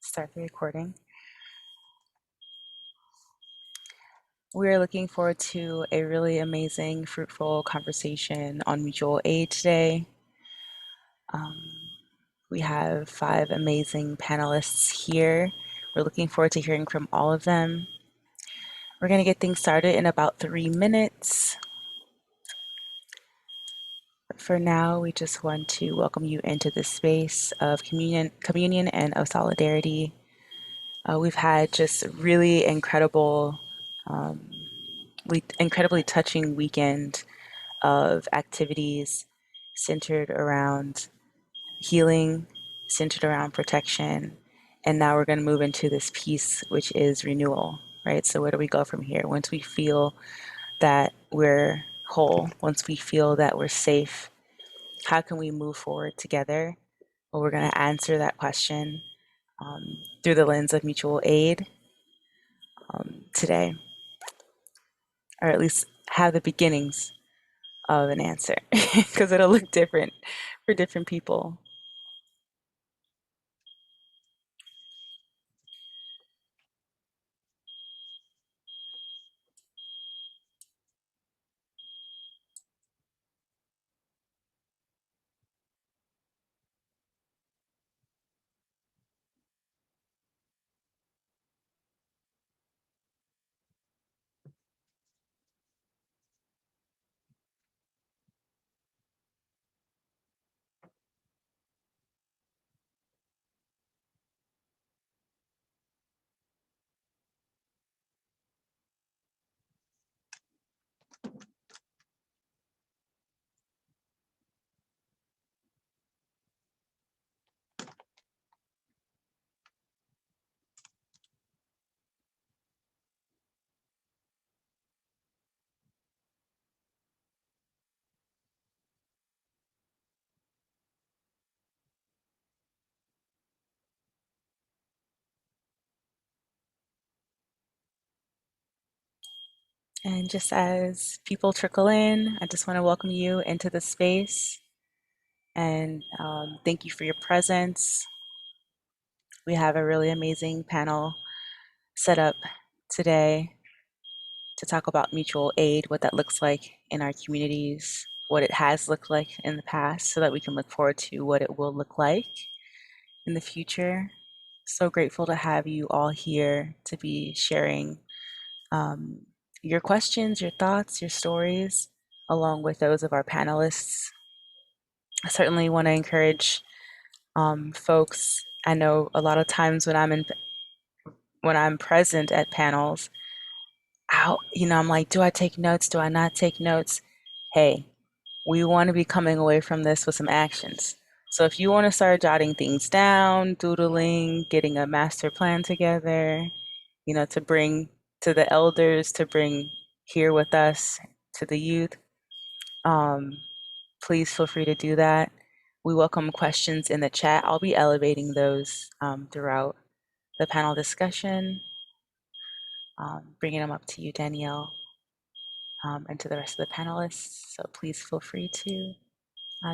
start the recording. We are looking forward to a really amazing, fruitful conversation on mutual aid today. We have 5 amazing panelists here. We're looking forward to hearing from all of them. We're going to get things started in about 3 minutes. But for now, we just want to welcome you into this space of communion and of solidarity. We've had just really incredibly touching weekend of activities centered around healing, centered around protection. And now we're going to move into this piece, which is renewal, right? So where do we go from here? Once we feel that we're whole, once we feel that we're safe, how can we move forward together? Well, we're going to answer that question through the lens of mutual aid today, or at least have the beginnings of an answer, because it'll look different for different people. And just as people trickle in, I just want to welcome you into the space and thank you for your presence. We have a really amazing panel set up today to talk about mutual aid, what that looks like in our communities, what it has looked like in the past, so that we can look forward to what it will look like in the future. So grateful to have you all here to be sharing your questions, your thoughts, your stories, along with those of our panelists. I certainly want to encourage folks. I know a lot of times when I'm present at panels, I'm like, do I take notes? Do I not take notes? Hey, we want to be coming away from this with some actions. So if you want to start jotting things down, doodling, getting a master plan together, to bring to the elders, to bring here with us to the youth, please feel free to do that. We welcome questions in the chat. I'll be elevating those throughout the panel discussion, bringing them up to you, Danielle, and to the rest of the panelists. So please feel free to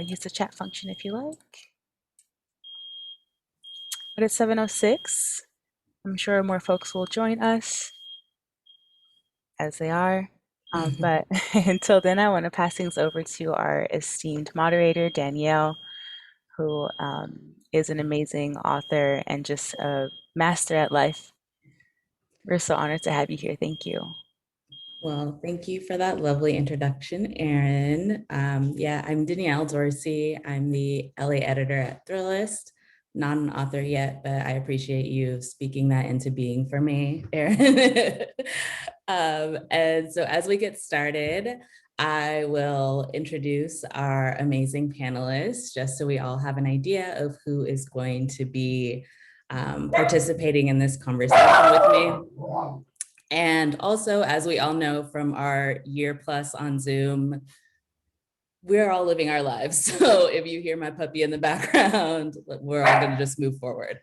use the chat function if you like. But it's 7:06. I'm sure more folks will join us as they are. But until then, I want to pass things over to our esteemed moderator, Danielle, who is an amazing author and just a master at life. We're so honored to have you here. Thank you. Well, thank you for that lovely introduction, Erin. Yeah, I'm Danielle Dorsey. I'm the LA editor at Thrillist. Not an author yet, but I appreciate you speaking that into being for me, Erin. And so as we get started, I will introduce our amazing panelists, just so we all have an idea of who is going to be participating in this conversation with me. And also, as we all know from our year plus on Zoom, we're all living our lives. So if you hear my puppy in the background, we're all going to just move forward.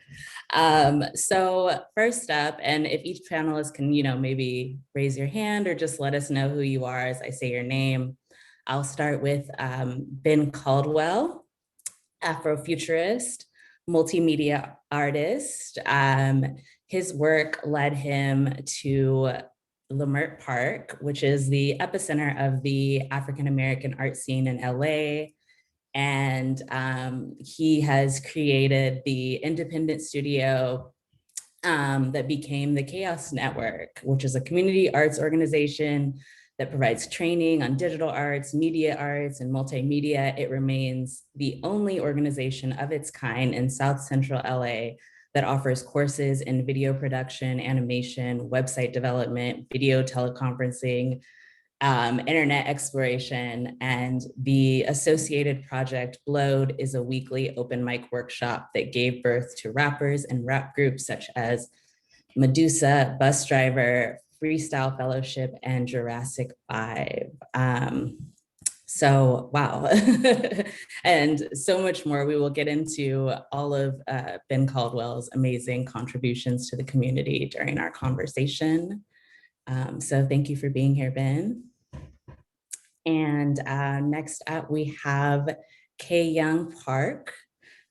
So first up, and if each panelist can, maybe raise your hand or just let us know who you are as I say your name. I'll start with Ben Caldwell, Afrofuturist, multimedia artist. His work led him to Leimert Park, which is the epicenter of the African American art scene in LA. And he has created the independent studio that became the Chaos Network, which is a community arts organization that provides training on digital arts, media arts, and multimedia. It remains the only organization of its kind in South Central LA that offers courses in video production, animation, website development, video teleconferencing, internet exploration, and the associated project Blowed is a weekly open mic workshop that gave birth to rappers and rap groups such as Medusa, Bus Driver, Freestyle Fellowship, and Jurassic 5. So, wow. And so much more. We will get into all of Ben Caldwell's amazing contributions to the community during our conversation. So thank you for being here, Ben. And next up, we have Kyeyoung Park.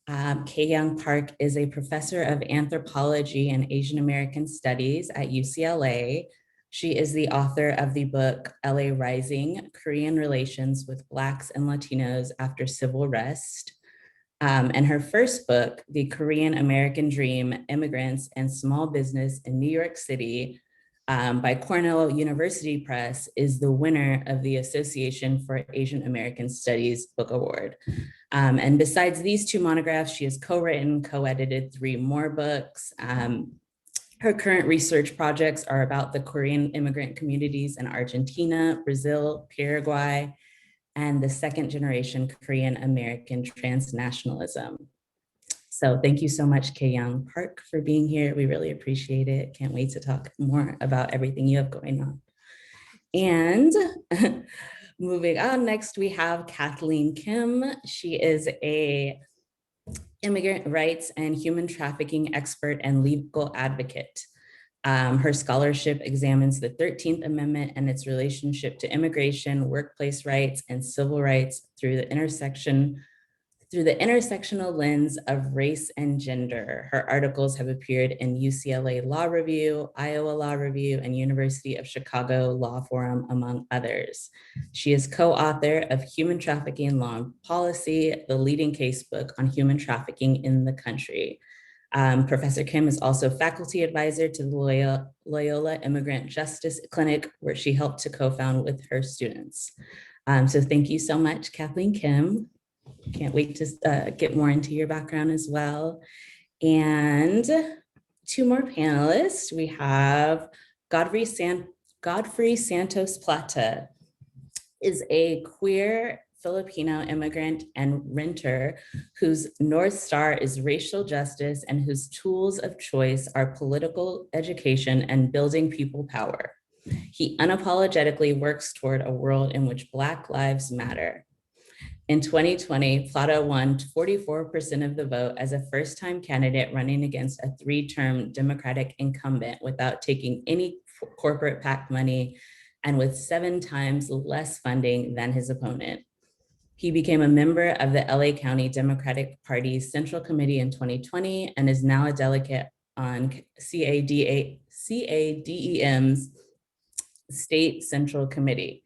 Kyeyoung Park is a professor of anthropology and Asian American studies at UCLA. She is the author of the book LA Rising, Korean Relations with Blacks and Latinos After Civil Unrest. And her first book, The Korean American Dream, Immigrants and Small Business in New York City, by Cornell University Press, is the winner of the Association for Asian American Studies Book Award. And besides these two monographs, she has co-written, co-edited 3 more books. Her current research projects are about the Korean immigrant communities in Argentina, Brazil, Paraguay, and the second generation Korean American transnationalism. So thank you so much, Kyeyoung Park, for being here. We really appreciate it. Can't wait to talk more about everything you have going on. And moving on, next we have Kathleen Kim. She is a immigrant rights and human trafficking expert and legal advocate. Her scholarship examines the 13th Amendment and its relationship to immigration, workplace rights, and civil rights through the intersectional lens of race and gender. Her articles have appeared in UCLA Law Review, Iowa Law Review, and University of Chicago Law Forum, among others. She is co-author of Human Trafficking Law and Policy, the leading casebook on human trafficking in the country. Professor Kim is also faculty advisor to the Loyola Immigrant Justice Clinic, where she helped to co-found with her students. So thank you so much, Kathleen Kim. Can't wait to get more into your background as well. And 2 more panelists. We have Godfrey Santos Plata is a queer Filipino immigrant and renter whose North Star is racial justice and whose tools of choice are political education and building people power. He unapologetically works toward a world in which Black lives matter. In 2020, Plata won 44% of the vote as a first-time candidate running against a 3-term Democratic incumbent without taking any corporate PAC money and with 7 times less funding than his opponent. He became a member of the LA County Democratic Party's Central Committee in 2020 and is now a delegate on CADEM's State Central Committee.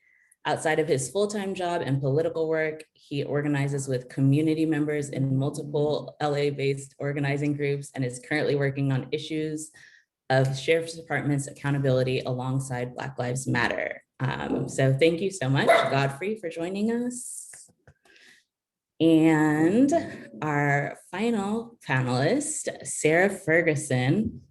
Outside of his full-time job and political work, he organizes with community members in multiple LA-based organizing groups and is currently working on issues of Sheriff's Department's accountability alongside Black Lives Matter. So thank you so much, Godfrey, for joining us. And our final panelist, Sarah Ferguson,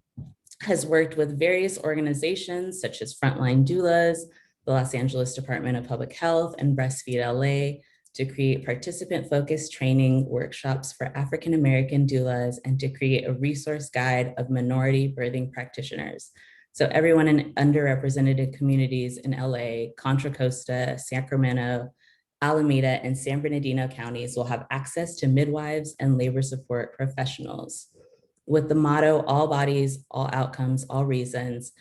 has worked with various organizations such as Frontline Doulas, the Los Angeles Department of Public Health, and Breastfeed LA to create participant-focused training workshops for African-American doulas and to create a resource guide of minority birthing practitioners. So everyone in underrepresented communities in LA, Contra Costa, Sacramento, Alameda, and San Bernardino counties will have access to midwives and labor support professionals. With the motto, all bodies, all outcomes, all reasons,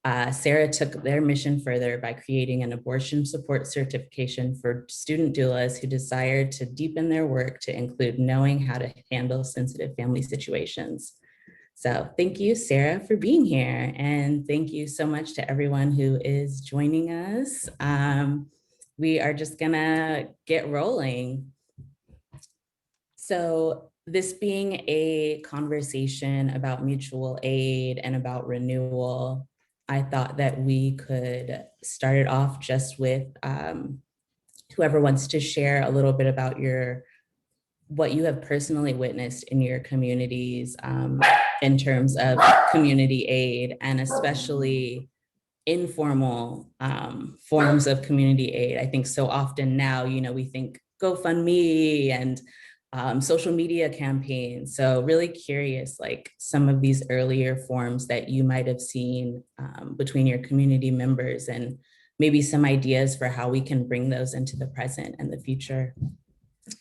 Sarah took their mission further by creating an abortion support certification for student doulas who desired to deepen their work to include knowing how to handle sensitive family situations. So thank you, Sarah, for being here. And thank you so much to everyone who is joining us. We are just gonna get rolling. So this being a conversation about mutual aid and about renewal, I thought that we could start it off just with whoever wants to share a little bit about what you have personally witnessed in your communities in terms of community aid, and especially informal forms of community aid. I think so often now, we think GoFundMe and social media campaigns. So really curious, like some of these earlier forms that you might have seen between your community members, and maybe some ideas for how we can bring those into the present and the future.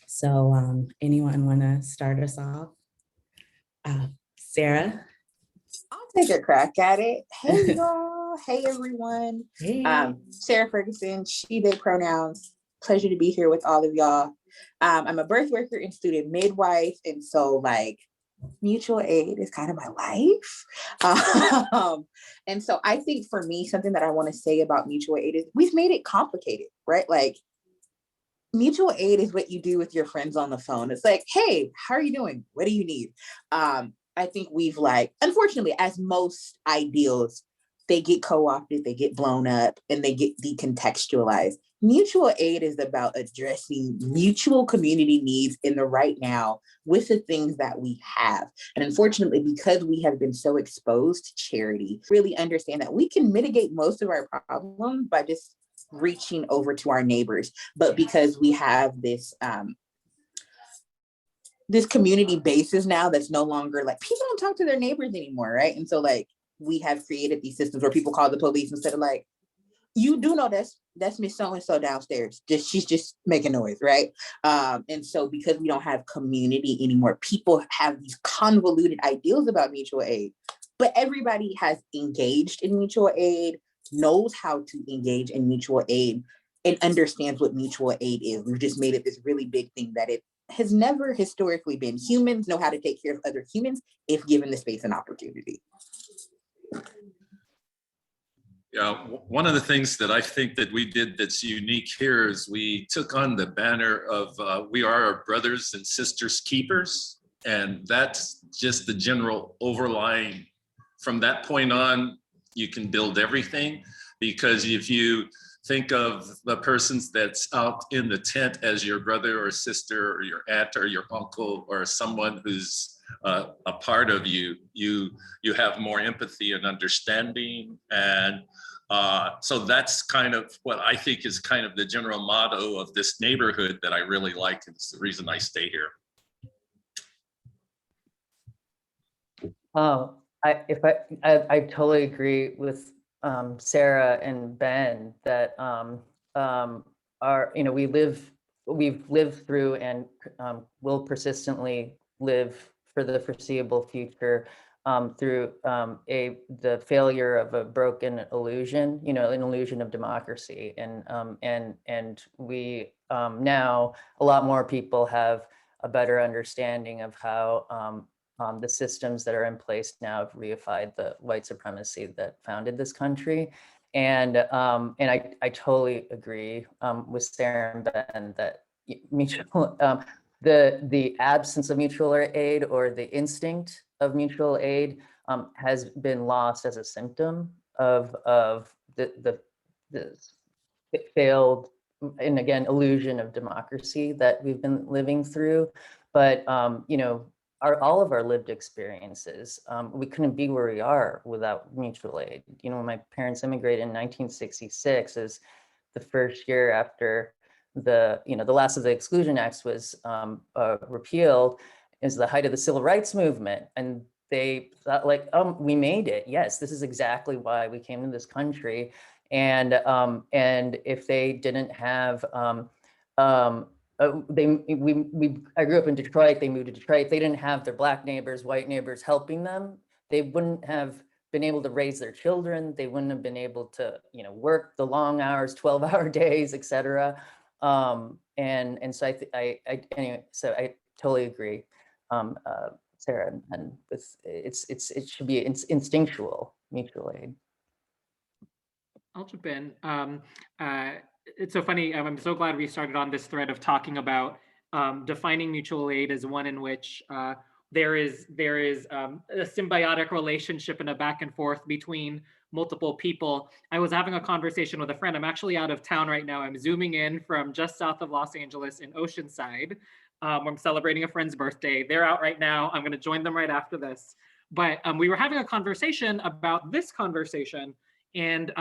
So anyone want to start us off? Sarah? I'll take a crack at it. Hey, y'all. Hey, everyone. Hey. Sarah Ferguson, she, they pronouns. Pleasure to be here with all of y'all. I'm a birth worker and student midwife. And so, like, mutual aid is kind of my life. And so I think for me, something that I want to say about mutual aid is we've made it complicated, right? Like, mutual aid is what you do with your friends on the phone. It's like, hey, how are you doing? What do you need? I think we've unfortunately, as most ideals, they get co-opted, they get blown up, and they get decontextualized. Mutual aid is about addressing mutual community needs in the right now with the things that we have. And unfortunately, because we have been so exposed to charity, really understand that we can mitigate most of our problems by just reaching over to our neighbors. But because we have this this community basis now that's no longer like, people don't talk to their neighbors anymore, right? And so like we have created these systems where people call the police instead of like, you do know that's Miss So-and-so downstairs. She's just making noise, right? And so because we don't have community anymore, people have these convoluted ideals about mutual aid, but everybody has engaged in mutual aid, knows how to engage in mutual aid, and understands what mutual aid is. We've just made it this really big thing that it has never historically been. Humans know how to take care of other humans if given the space and opportunity. Yeah, one of the things that I think that we did that's unique here is we took on the banner of we are our brothers and sisters keepers. And that's just the general overlying. From that point on, you can build everything, because if you think of the persons that's out in the tent as your brother or sister or your aunt or your uncle or someone who's a part of you, you have more empathy and understanding. And so that's kind of what I think is kind of the general motto of this neighborhood that I really like, and it's the reason I stay here. I totally agree with Sarah and Ben that we've lived through and will persistently live for the foreseeable future through the failure of a broken illusion, an illusion of democracy, and we now, a lot more people have a better understanding of how the systems that are in place now have reified the white supremacy that founded this country. And I totally agree with Sarah and Ben that mutual the absence of mutual aid, or the instinct of mutual aid, has been lost as a symptom of the failed, and again, illusion of democracy that we've been living through. But all of our lived experiences, we couldn't be where we are without mutual aid. When my parents immigrated in 1966, is the first year after the last of the Exclusion Acts was repealed, is the height of the Civil Rights Movement. And they thought like, we made it. Yes, this is exactly why we came to this country. And if they didn't have, I grew up in Detroit, they moved to Detroit. They didn't have their Black neighbors, white neighbors helping them. They wouldn't have been able to raise their children. They wouldn't have been able to, you know, work the long hours, 12-hour days, et cetera. And so anyway, so I totally agree, Sarah, and it should be instinctual mutual aid. I'll jump in. It's so funny. I'm so glad we started on this thread of talking about defining mutual aid as one in which there is a symbiotic relationship and a back and forth between multiple people. I was having a conversation with a friend. I'm actually out of town right now. I'm zooming in from just south of Los Angeles in Oceanside. I'm celebrating a friend's birthday. They're out right now. I'm going to join them right after this. But we were having a conversation about this conversation. And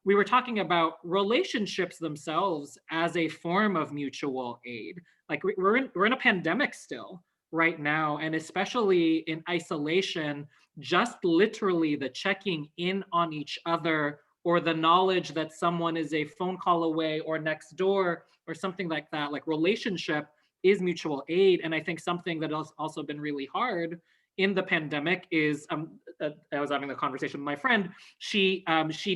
we were talking about relationships themselves as a form of mutual aid. Like we're in a pandemic still right now, and especially in isolation, just literally the checking in on each other, or the knowledge that someone is a phone call away or next door or something like that, like relationship is mutual aid. And I think something that has also been really hard in the pandemic is, I was having a conversation with my friend. She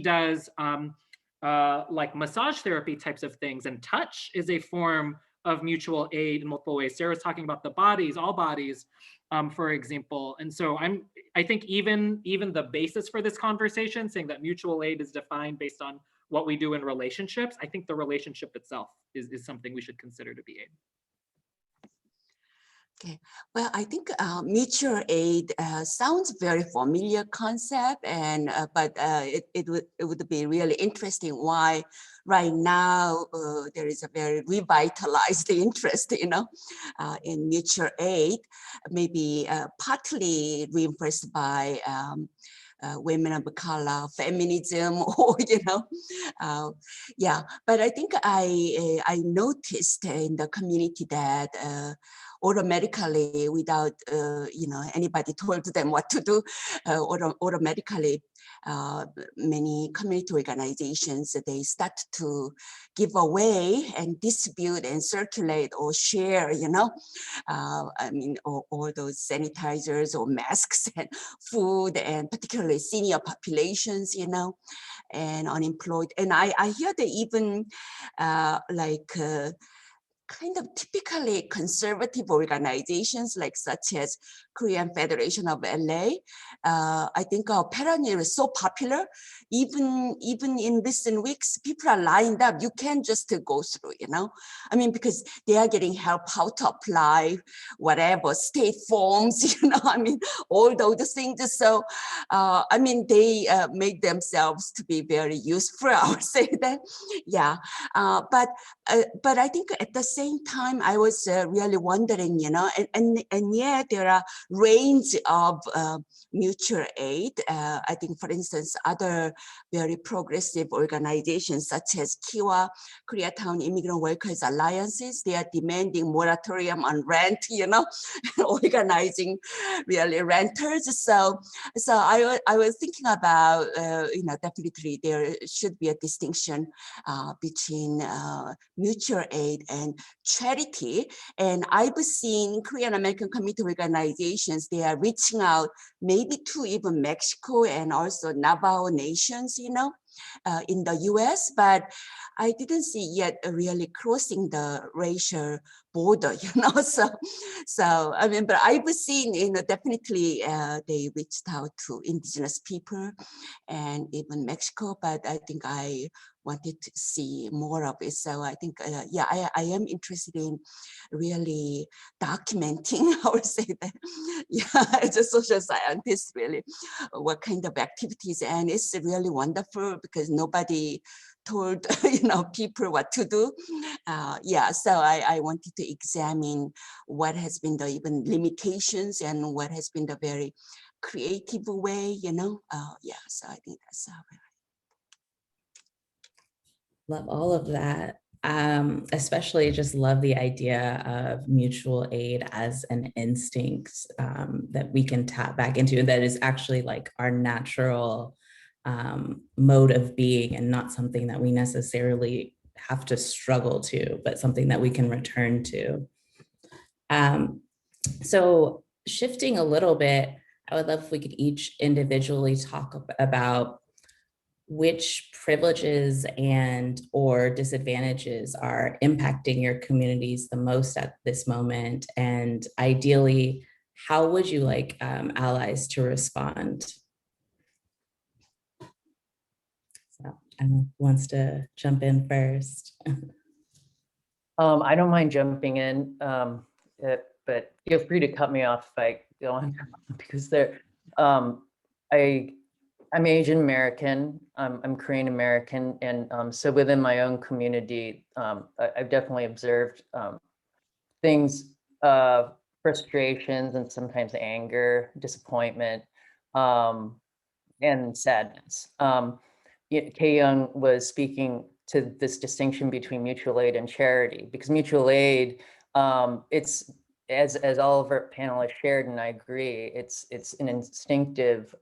does like massage therapy types of things, and touch is a form of mutual aid in multiple ways. Sarah's talking about the bodies, all bodies, for example. And so I think even the basis for this conversation, saying that mutual aid is defined based on what we do in relationships, I think the relationship itself is something we should consider to be aid. Okay, well, I think mutual aid sounds very familiar concept, and but it would be really interesting why right now there is a very revitalized interest, you know, in mutual aid, maybe partly reinforced by women of color, feminism, or you know, yeah. But I think I noticed in the community that automatically, without you know, anybody told them what to do, automatically many community organizations, they start to give away and distribute and circulate or share, you know, I mean, all those sanitizers or masks and food, and particularly senior populations, you know, and unemployed. And I hear they even kind of typically conservative organizations, like such as Korean Federation of LA. I think our Pioneer is so popular. Even in recent weeks, people are lined up. You can't just go through, you know. I mean, because they are getting help how to apply whatever state forms, you know. I mean, all those things. So, I mean, they make themselves to be very useful. I would say that, yeah. But I think at the same time, I was really wondering, you know, and yet there are range of mutual aid. I think, for instance, other very progressive organizations such as Kyeyoung, Koreatown Immigrant Workers Alliances, they are demanding moratorium on rent, you know, organizing really renters. So I was thinking about, you know, definitely there should be a distinction between mutual aid and charity. And I've seen Korean American community organizations, they are reaching out maybe to even Mexico and also Navajo nations, you know, in the US, but I didn't see yet really crossing the racial border, you know. So I mean, but I've seen, you know, definitely they reached out to indigenous people and even Mexico, but I think I wanted to see more of it. So I think, yeah, I am interested in really documenting, I would say that, yeah, as a social scientist, really, what kind of activities. And it's really wonderful because nobody told, you know, people what to do. Yeah, so I wanted to examine what has been the even limitations and what has been the very creative way, you know. Yeah, so I think that's how Love all of that. Especially just love the idea of mutual aid as an instinct that we can tap back into, and that is actually like our natural mode of being, and not something that we necessarily have to struggle to, but something that we can return to. So shifting a little bit, I would love if we could each individually talk about which privileges and or disadvantages are impacting your communities the most at this moment, and ideally, how would you like allies to respond? So, who wants to jump in first? I don't mind jumping in, but feel free to cut me off if I go on, because I'm Asian American, I'm Korean American, and so within my own community, I've definitely observed things, frustrations and sometimes anger, disappointment, and sadness. Kyeyoung was speaking to this distinction between mutual aid and charity, because mutual aid, it's, as all of our panelists shared, and I agree, it's an instinctive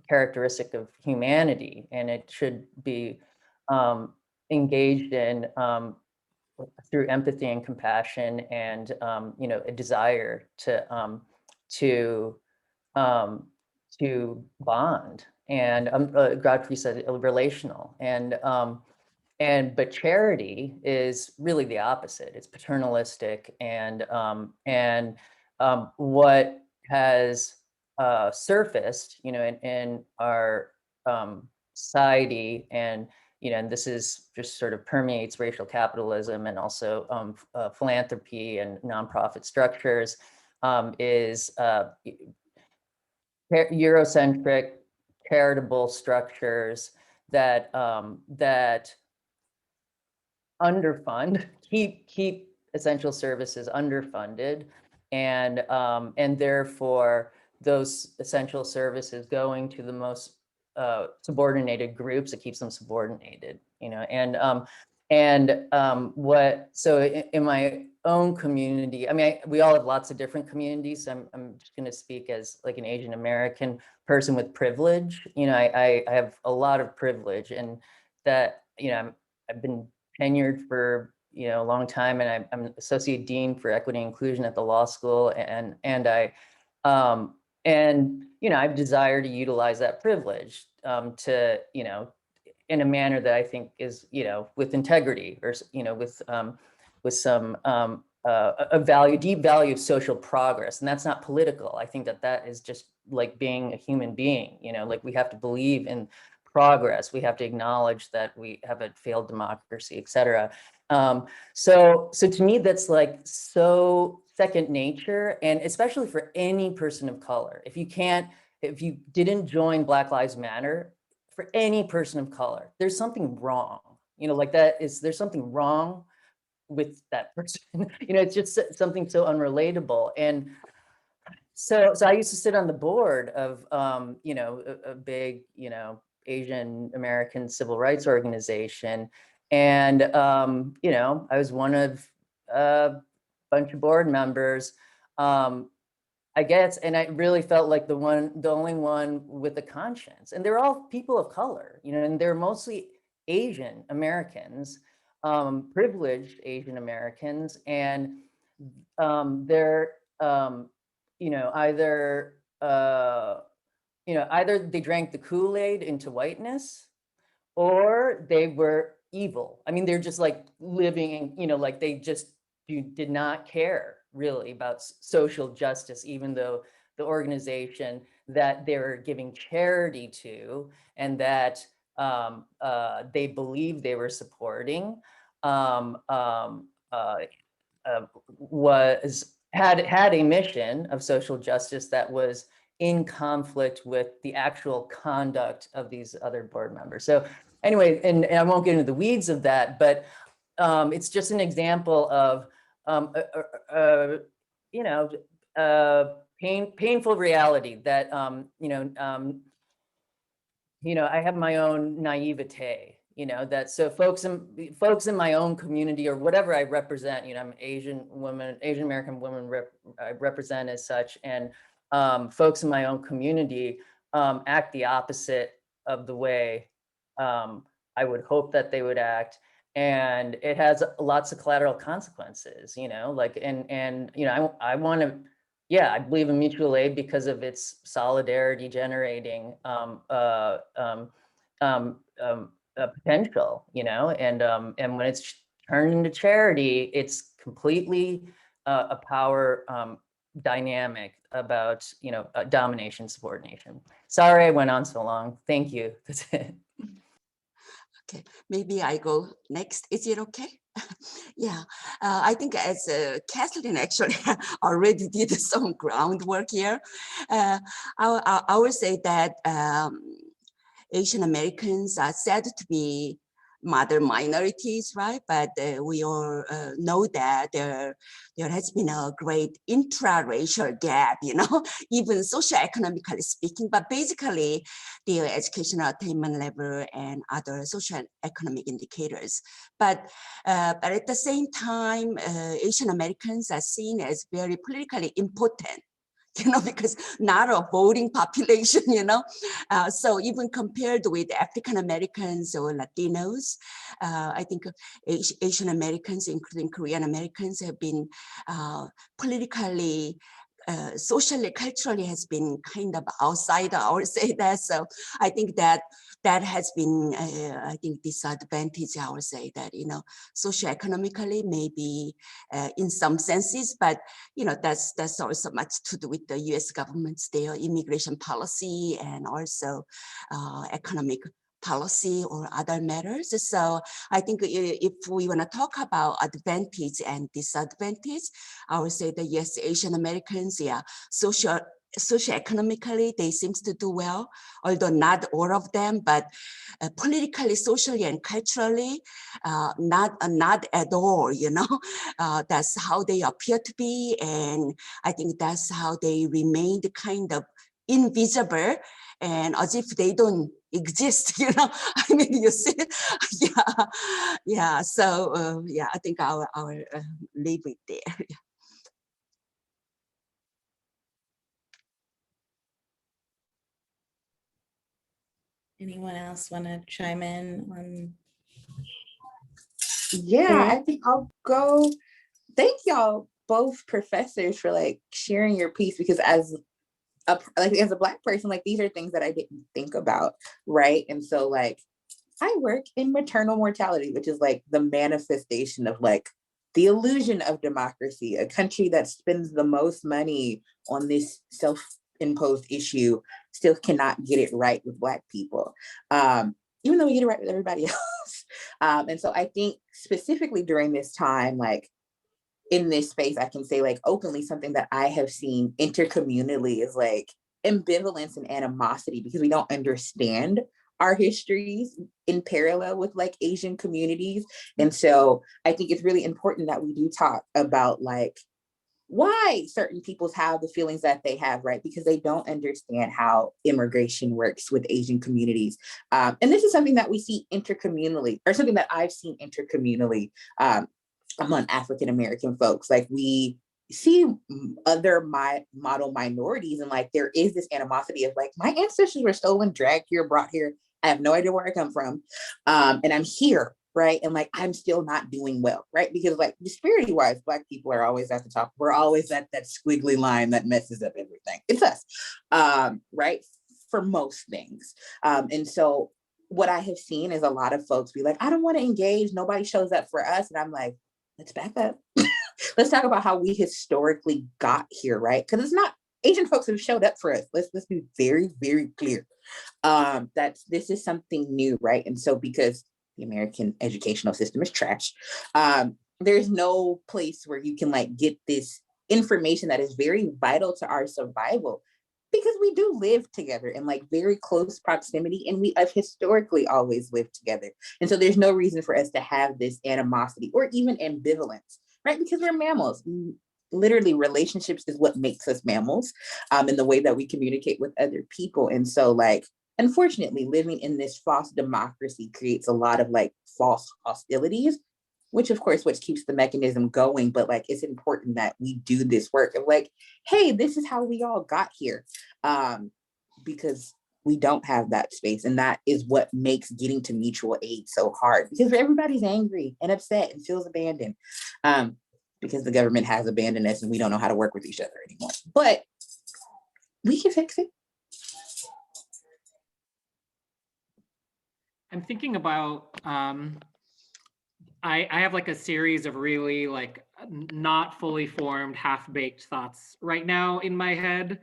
characteristic of humanity, and it should be engaged in through empathy and compassion, and a desire to bond. And Godfrey said relational, but charity is really the opposite. It's paternalistic, and what has surfaced, in our society, and and this is just sort of permeates racial capitalism and also philanthropy and nonprofit structures, is Eurocentric, charitable structures that that underfund, keep essential services underfunded, and therefore those essential services going to the most subordinated groups. It keeps them subordinated, so in my own community, I mean, we all have lots of different communities. So I'm just going to speak as like an Asian American person with privilege. I have a lot of privilege, and that, I've been tenured for a long time, and I'm associate dean for equity and inclusion at the law school, and I've desired to utilize that privilege to in a manner that I think is with integrity, or with some a deep value of social progress. And that's not political. I think that is just like being a human being. Like, we have to believe in progress. We have to acknowledge that we have a failed democracy, et cetera. So to me, that's like so second nature, and especially for any person of color. If you didn't join Black Lives Matter, for any person of color, there's something wrong. There's something wrong with that person. It's just something so unrelatable. And so I used to sit on the board of a big Asian American civil rights organization, and I was one of a bunch of board members, I guess, and I really felt like the only one with a conscience. And they're all people of color, and they're mostly Asian Americans, privileged Asian Americans, and they're either they drank the Kool-Aid into whiteness, or they were evil. I mean, they're just like living in, like they just did not care really about social justice, even though the organization that they were giving charity to and that they believed they were supporting had a mission of social justice that was in conflict with the actual conduct of these other board members. So anyway, and I won't get into the weeds of that, but it's just an example of painful reality that I have my own naivete. That so folks in my own community, or whatever I represent, I'm Asian American woman, I represent as such, and folks in my own community act the opposite of the way I would hope that they would act, and it has lots of collateral consequences. I want to yeah, I believe in mutual aid because of its solidarity generating potential, you know, and when it's turned into charity, it's completely a power dynamic about, you know, domination, subordination. Sorry I went on so long. Thank you. That's it. Okay, maybe I go next. Is it okay? Yeah, I think as Kathleen actually already did some groundwork here. I would say that Asian Americans are said to be mother minorities, right? But we all know that there has been a great intra-racial gap, you know, even socioeconomically speaking, but basically their educational attainment level and other social economic indicators. But at the same time, Asian Americans are seen as very politically impotent, you know, because not a voting population, you know. So even compared with African Americans or Latinos, I think Asian Americans, including Korean Americans, have been politically, socially, culturally has been kind of outsider, I would say that. So I think that has been, I think, disadvantage, I would say that, you know, socioeconomically, maybe in some senses, but, you know, that's also much to do with the US government's, their immigration policy and also economic policy or other matters. So I think if we want to talk about advantage and disadvantage, I would say that yes, Asian Americans, yeah, socioeconomically, they seems to do well, although not all of them, but politically, socially, and culturally, not at all, you know. That's how they appear to be, and I think that's how they remained kind of invisible and as if they don't exist, you know. I mean, you see, yeah. So yeah, I think I'll leave it there. Anyone else want to chime in on? Yeah, I think I'll go. Thank y'all both professors for like sharing your piece, because as a Black person, like these are things that I didn't think about, right? And so like I work in maternal mortality, which is like the manifestation of like the illusion of democracy, a country that spends the most money on this self-imposed issue still cannot get it right with Black people, even though we get it right with everybody else. And so I think specifically during this time, like in this space, I can say like openly something that I have seen intercommunally is like ambivalence and animosity, because we don't understand our histories in parallel with like Asian communities. And so I think it's really important that we do talk about like why certain peoples have the feelings that they have, right? Because they don't understand how immigration works with Asian communities. And this is something that we see intercommunally, or something that I've seen intercommunally among African-American folks. Like we see other model minorities, and like there is this animosity of like, my ancestors were stolen, dragged here, brought here. I have no idea where I come from. And I'm here, right? And like, I'm still not doing well, right? Because like disparity wise, Black people are always at the top. We're always at that squiggly line that messes up everything. It's us, right? For most things. And so what I have seen is a lot of folks be like, I don't want to engage. Nobody shows up for us. And I'm like, let's back up. Let's talk about how we historically got here, right? Because it's not Asian folks who showed up for us. Let's be very, very clear. That this is something new, right? And so because the American educational system is trash, there's no place where you can like get this information that is very vital to our survival, because we do live together in like very close proximity, and we have historically always lived together. And so there's no reason for us to have this animosity or even ambivalence, right? Because we're mammals. Literally, relationships is what makes us mammals, in the way that we communicate with other people. And so like, unfortunately, living in this false democracy creates a lot of like false hostilities, which of course, which keeps the mechanism going. But like, it's important that we do this work of like, hey, this is how we all got here, because we don't have that space. And that is what makes getting to mutual aid so hard, because everybody's angry and upset and feels abandoned. because the government has abandoned us and we don't know how to work with each other anymore. But we can fix it. I'm thinking about, I have like a series of really like not fully formed, half-baked thoughts right now in my head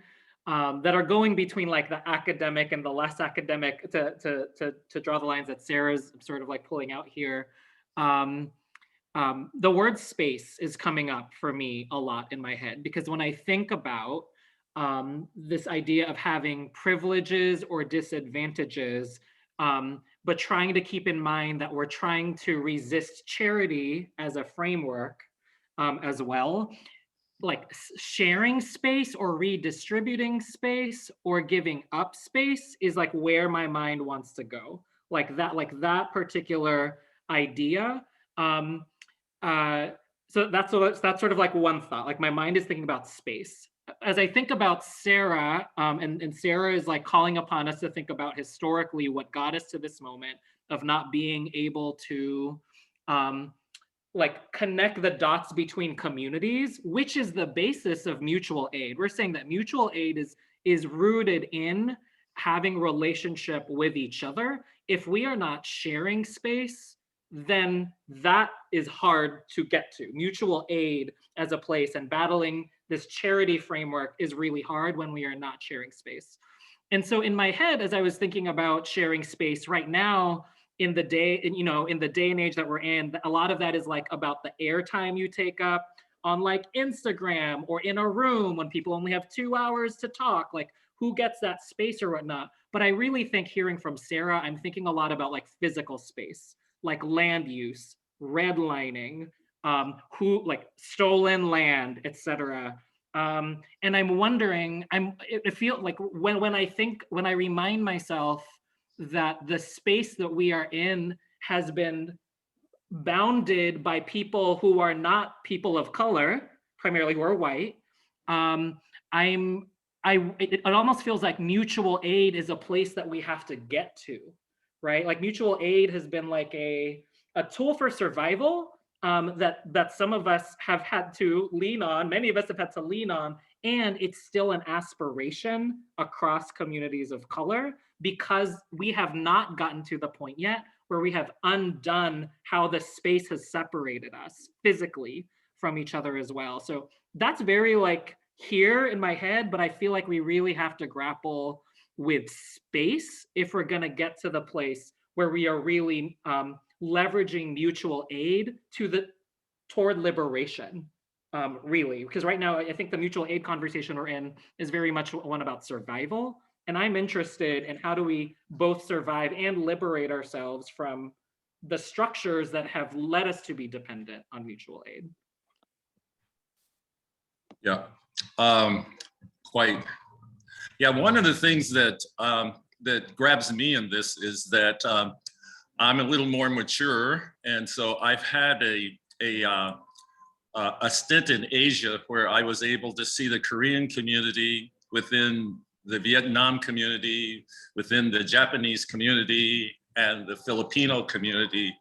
that are going between like the academic and the less academic to draw the lines that Sarah's sort of like pulling out here. The word space is coming up for me a lot in my head, because when I think about this idea of having privileges or disadvantages, but trying to keep in mind that we're trying to resist charity as a framework as well. Like sharing space or redistributing space or giving up space is like where my mind wants to go. Like that particular idea. So that's sort of like one thought. Like my mind is thinking about space. As I think about Sarah, and Sarah is like calling upon us to think about historically what got us to this moment of not being able to like connect the dots between communities, which is the basis of mutual aid. We're saying that mutual aid is rooted in having relationship with each other. If we are not sharing space, then that is hard to get to. Mutual aid as a place and battling this charity framework is really hard when we are not sharing space. And so in my head, as I was thinking about sharing space right now, in the day, in the day and age that we're in, a lot of that is like about the airtime you take up on like Instagram or in a room when people only have 2 hours to talk, like who gets that space or whatnot. But I really think, hearing from Sarah, I'm thinking a lot about like physical space, like land use, redlining, who like stolen land, etc. And I'm wondering, it feels like when I remind myself that the space that we are in has been bounded by people who are not people of color, primarily who are white, it almost feels like mutual aid is a place that we have to get to, right? Like mutual aid has been like a tool for survival that some of us have had to lean on, many of us have had to lean on, and it's still an aspiration across communities of color because we have not gotten to the point yet where we have undone how the space has separated us physically from each other as well. So that's very like here in my head, but I feel like we really have to grapple with space if we're gonna get to the place where we are really leveraging mutual aid toward liberation, really. Because right now, I think the mutual aid conversation we're in is very much one about survival. And I'm interested in how do we both survive and liberate ourselves from the structures that have led us to be dependent on mutual aid. Yeah, quite. Yeah, one of the things that that grabs me in this is that I'm a little more mature, and so I've had a stint in Asia where I was able to see the Korean community within the Vietnam community, within the Japanese community, and the Filipino community,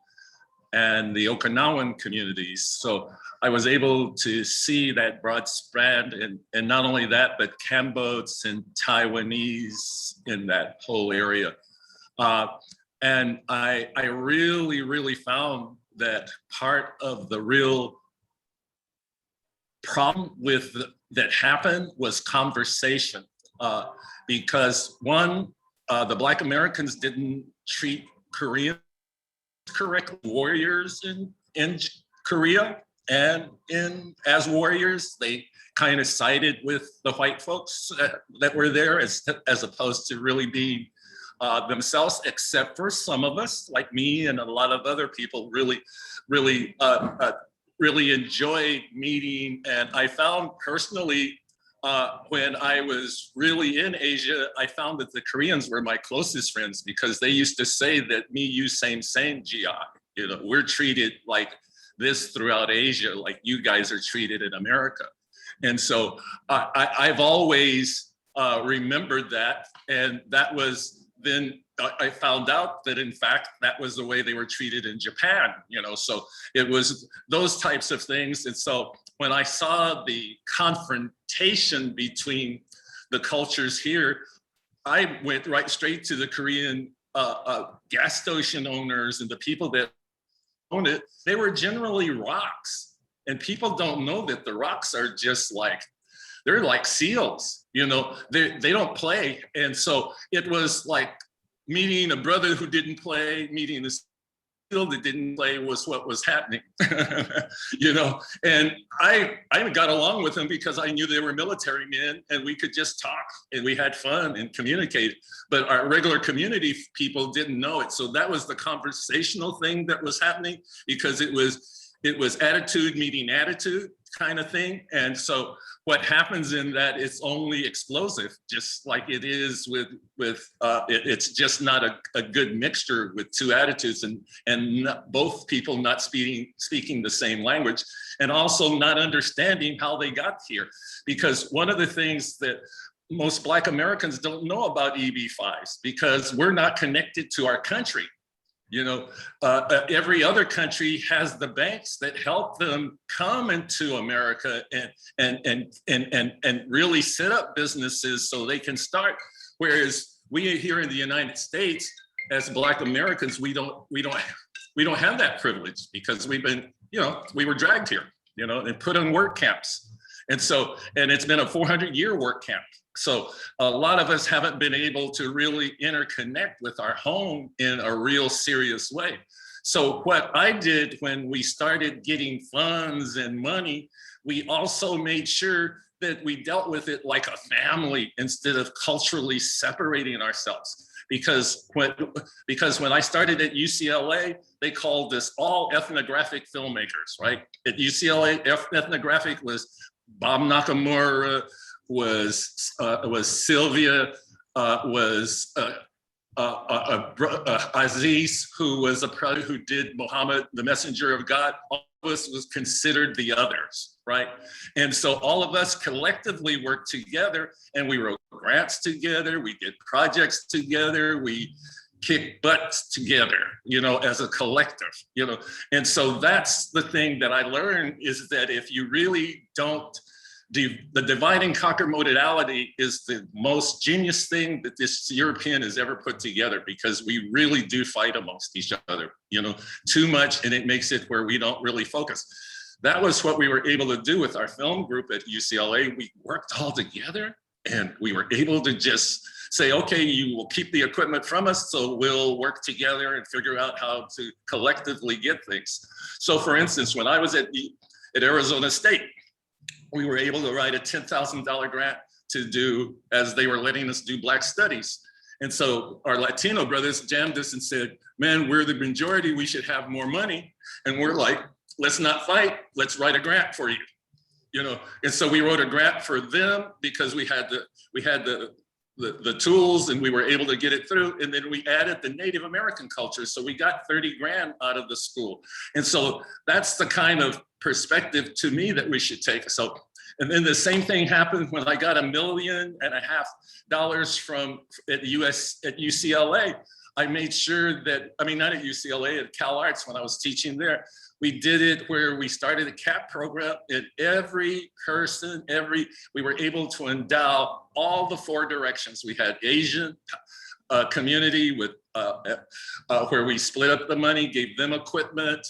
and the Okinawan communities. So I was able to see that broad spread, and not only that, but Cambodians and Taiwanese in that whole area. And I really, really found that part of the real problem that happened was conversation. Because one, the Black Americans didn't treat Koreans correctly, warriors in Korea, and as warriors, they kind of sided with the white folks that were there as opposed to really being themselves, except for some of us, like me and a lot of other people, really enjoyed meeting. And I found personally, when I was really in Asia, I found that the Koreans were my closest friends because they used to say that me, you, same, GI. You know, we're treated like this throughout Asia, like you guys are treated in America. And so I've always remembered that. And that was then I found out that in fact, that was the way they were treated in Japan, you know, so it was those types of things. And so when I saw the confrontation between the cultures here, I went right straight to the Korean gas station owners and the people that own it. They were generally rocks. And people don't know that the rocks are just like, they're like seals, you know, they don't play. And so it was like meeting a brother who didn't play, meeting a seal that didn't play was what was happening, you know. And I got along with them because I knew they were military men and we could just talk and we had fun and communicate. But our regular community people didn't know it. So that was the conversational thing that was happening, because it was attitude meeting attitude kind of thing. And so what happens in that, it's only explosive, just like it is with it's just not a good mixture with two attitudes, and both people not speaking the same language, and also not understanding how they got here. Because one of the things that most Black Americans don't know about EB-5s, because we're not connected to our country. You know, every other country has the banks that help them come into America and really set up businesses so they can start. Whereas we here in the United States, as Black Americans, we don't have that privilege, because we've been, you know, we were dragged here, you know, and put in work camps. And so, and it's been a 400-year work camp. So a lot of us haven't been able to really interconnect with our home in a real serious way. So what I did when we started getting funds and money, we also made sure that we dealt with it like a family instead of culturally separating ourselves. Because when I started at UCLA, they called us all ethnographic filmmakers, right? At UCLA, ethnographic was Bob Nakamura, was Sylvia, was Aziz, who did Muhammad, the Messenger of God. All of us was considered the others, right? And so all of us collectively worked together, and we wrote grants together, we did projects together, we kicked butts together, you know, as a collective, you know. And so that's the thing that I learned, is that if you really don't, the divide and conquer modality is the most genius thing that this European has ever put together, because we really do fight amongst each other, you know, too much, and it makes it where we don't really focus. That was what we were able to do with our film group at UCLA. We worked all together, and we were able to just say, okay, you will keep the equipment from us, so we'll work together and figure out how to collectively get things. So for instance, when I was at Arizona State, we were able to write a $10,000 grant to do, as they were letting us do Black studies. And so our Latino brothers jammed us and said, man, we're the majority, we should have more money. And we're like, let's not fight, let's write a grant for you. You know, and so we wrote a grant for them because we had the tools, and we were able to get it through. And then we added the Native American culture. So we got 30 grand out of the school. And so that's the kind of perspective to me that we should take. So, and then the same thing happened when I got $1.5 million from at UCLA. I made sure that, I mean, not at UCLA, at Cal Arts when I was teaching there, we did it where we started a CAP program, and every person, we were able to endow all the 4 directions. We had Asian community with where we split up the money, gave them equipment.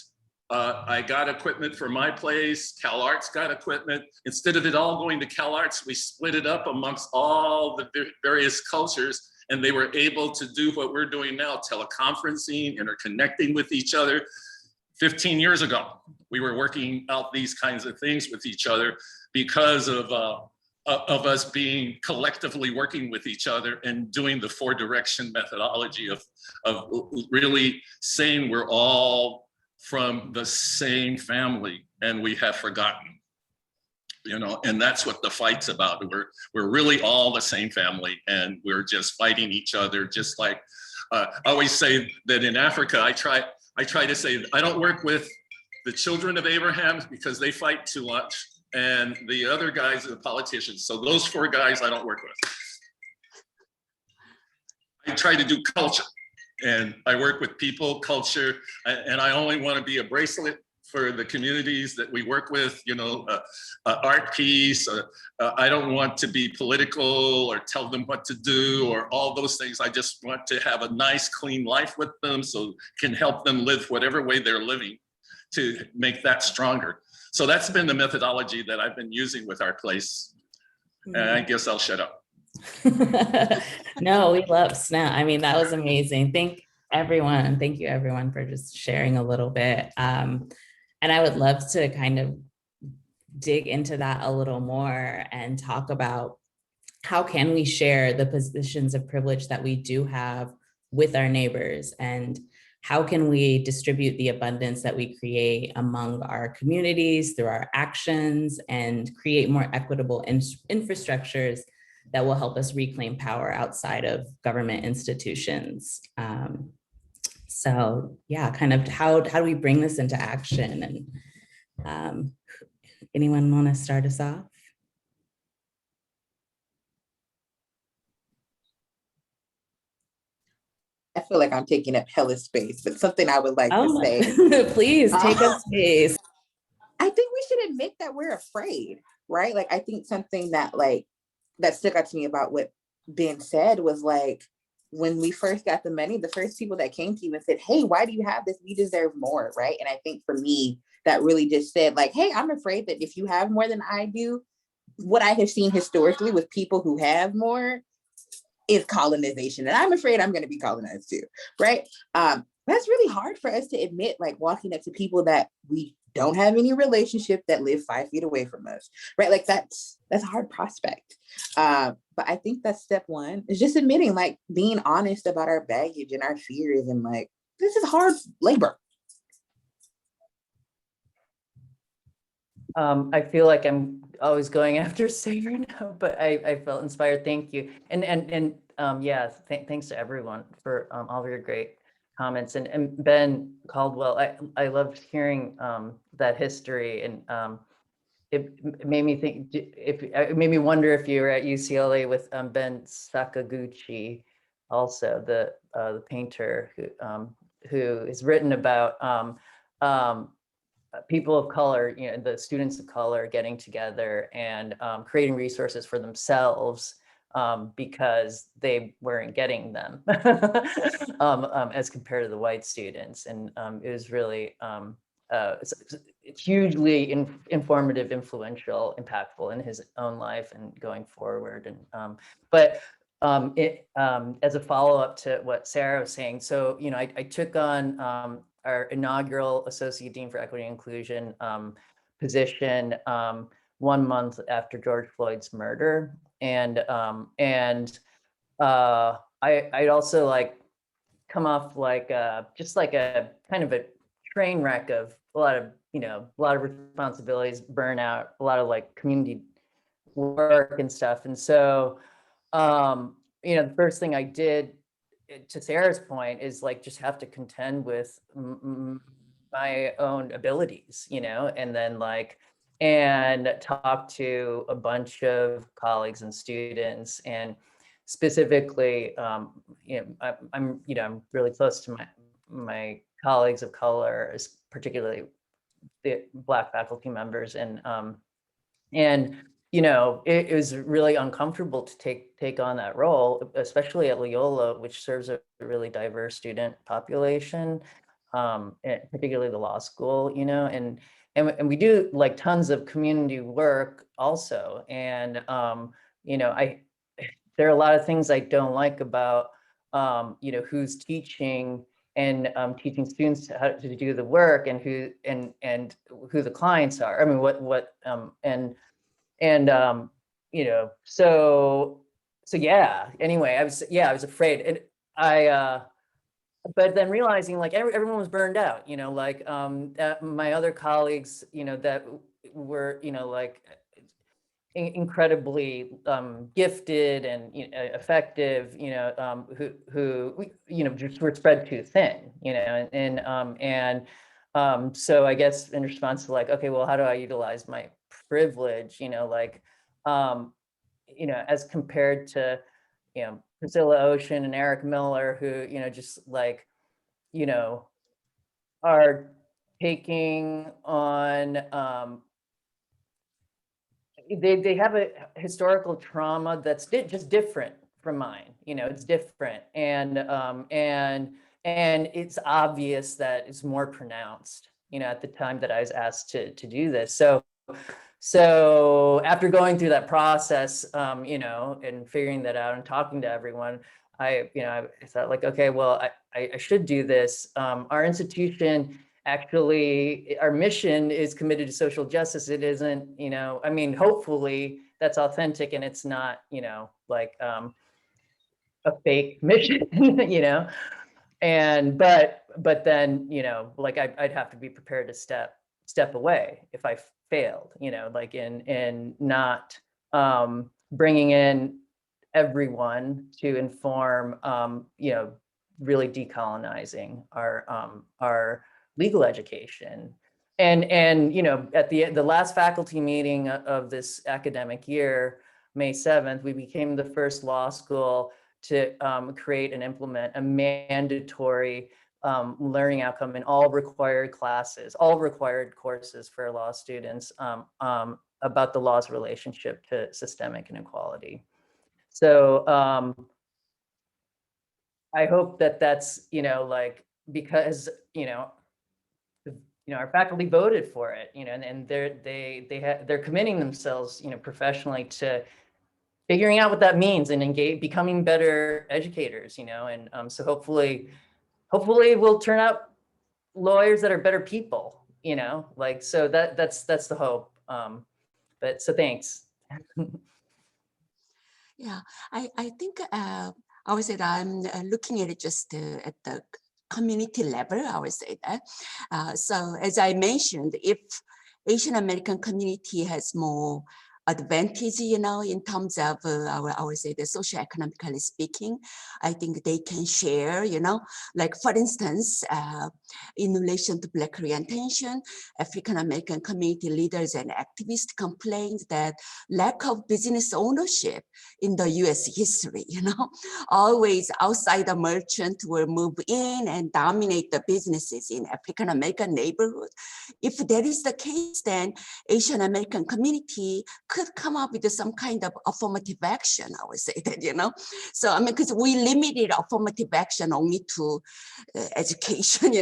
I got equipment for my place. Cal Arts got equipment. Instead of it all going to Cal Arts, we split it up amongst all the various cultures, and they were able to do what we're doing now, teleconferencing, interconnecting with each other. 15 years ago, we were working out these kinds of things with each other because of us being collectively working with each other and doing the 4-direction methodology of really saying we're all from the same family and we have forgotten, you know, and that's what the fight's about. We're really all the same family, and we're just fighting each other. Just like I always say that in Africa, I try to say, I don't work with the children of Abraham because they fight too much, and the other guys are the politicians. So those 4 guys I don't work with. I try to do culture. And I work with people, culture, and I only want to be a bracelet for the communities that we work with, you know, art piece. I don't want to be political or tell them what to do or all those things. I just want to have a nice, clean life with them so can help them live whatever way they're living to make that stronger. So that's been the methodology that I've been using with our place. And I guess I'll shut up. No, we love SNAP. I mean, that was amazing. Thank you everyone for just sharing a little bit. And I would love to kind of dig into that a little more and talk about how can we share the positions of privilege that we do have with our neighbors, and how can we distribute the abundance that we create among our communities through our actions and create more equitable infrastructures that will help us reclaim power outside of government institutions. So yeah, kind of how do we bring this into action? And anyone want to start us off? I feel like I'm taking up hella space, but something I would like to say. Please take up space. I think we should admit that we're afraid, right? Like, I think something that stuck out to me about what Ben said was like, when we first got the money, the first people that came to you and said, hey, why do you have this? We deserve more, right? And I think for me, that really just said like, hey, I'm afraid that if you have more than I do, what I have seen historically with people who have more is colonization. And I'm afraid I'm going to be colonized too, right? That's really hard for us to admit, like walking up to people that we don't have any relationship that live 5 feet away from us, right? Like that's a hard prospect. But I think that's step one, is just admitting, like being honest about our baggage and our fears, and like, this is hard labor. I feel like I'm always going after Sarah now, but I felt inspired. Thank you. And yeah, thanks to everyone for all of your great comments. And Ben Caldwell, I loved hearing that history, and it made me think, it made me wonder if you were at UCLA with Ben Sakaguchi, also the painter who has written about people of color, you know, the students of color getting together and creating resources for themselves because they weren't getting them as compared to the white students. And it was really it's hugely informative, influential, impactful in his own life and going forward. And but as a follow-up to what Sarah was saying, so you know, I took on our inaugural Associate Dean for Equity and Inclusion position 1 month after George Floyd's murder. And I'd also like come off like just like a kind of a train wreck of a lot of responsibilities, burnout, a lot of like community work and stuff. And so, you know, the first thing I did, to Sarah's point, is like just have to contend with my own abilities, you know, and then like, and talk to a bunch of colleagues and students, and specifically, you know, I'm really close to my colleagues of color, particularly the Black faculty members, and you know, it was really uncomfortable to take on that role, especially at Loyola, which serves a really diverse student population, and particularly the law school, you know, and we do like tons of community work also. And, you know, there are a lot of things I don't like about, you know, who's teaching and teaching students how to do the work, and who the clients are. I mean, and you know, so yeah, anyway, I was afraid. And but then realizing like everyone was burned out, you know, like my other colleagues, you know, that were, you know, like incredibly gifted and, you know, effective, you know, who you know, just were spread too thin, you know, and so I guess in response to like, okay, well, how do I utilize my privilege, you know, like, you know, as compared to, you know, Priscilla Ocean and Eric Miller, who, just like, are taking on, they have a historical trauma that's just different from mine. It's different, and it's obvious that it's more pronounced. At the time that I was asked to do this, so after going through that process, and figuring that out and talking to everyone, I thought like, okay, well, I should do this. Our institution, actually, our mission is committed to social justice. It isn't, I mean, hopefully that's authentic and it's not, like a fake mission, and but then, like I'd have to be prepared to step away if I failed, like in not bringing in everyone to inform, really decolonizing our legal education. And at the last faculty meeting of this academic year, May 7th, we became the first law school to create and implement a mandatory learning outcome in all required classes, all required courses for law students about the law's relationship to systemic inequality. So I hope that that's, like, because, our faculty voted for it, and they're committing themselves, professionally to figuring out what that means and becoming better educators, and so hopefully we'll turn out lawyers that are better people, like, so that's the hope. But so thanks. Yeah, I think I would say that I'm looking at it just at the community level, I would say that. So as I mentioned, if Asian American community has more advantage, in terms of, I would say, the socioeconomically speaking, I think they can share, like, for instance, in relation to Black orientation, African American community leaders and activists complained that lack of business ownership in the US history, always outsider merchant will move in and dominate the businesses in African American neighborhood. If that is the case, then Asian American community could come up with some kind of affirmative action, I would say that, So, I mean, because we limited affirmative action only to education,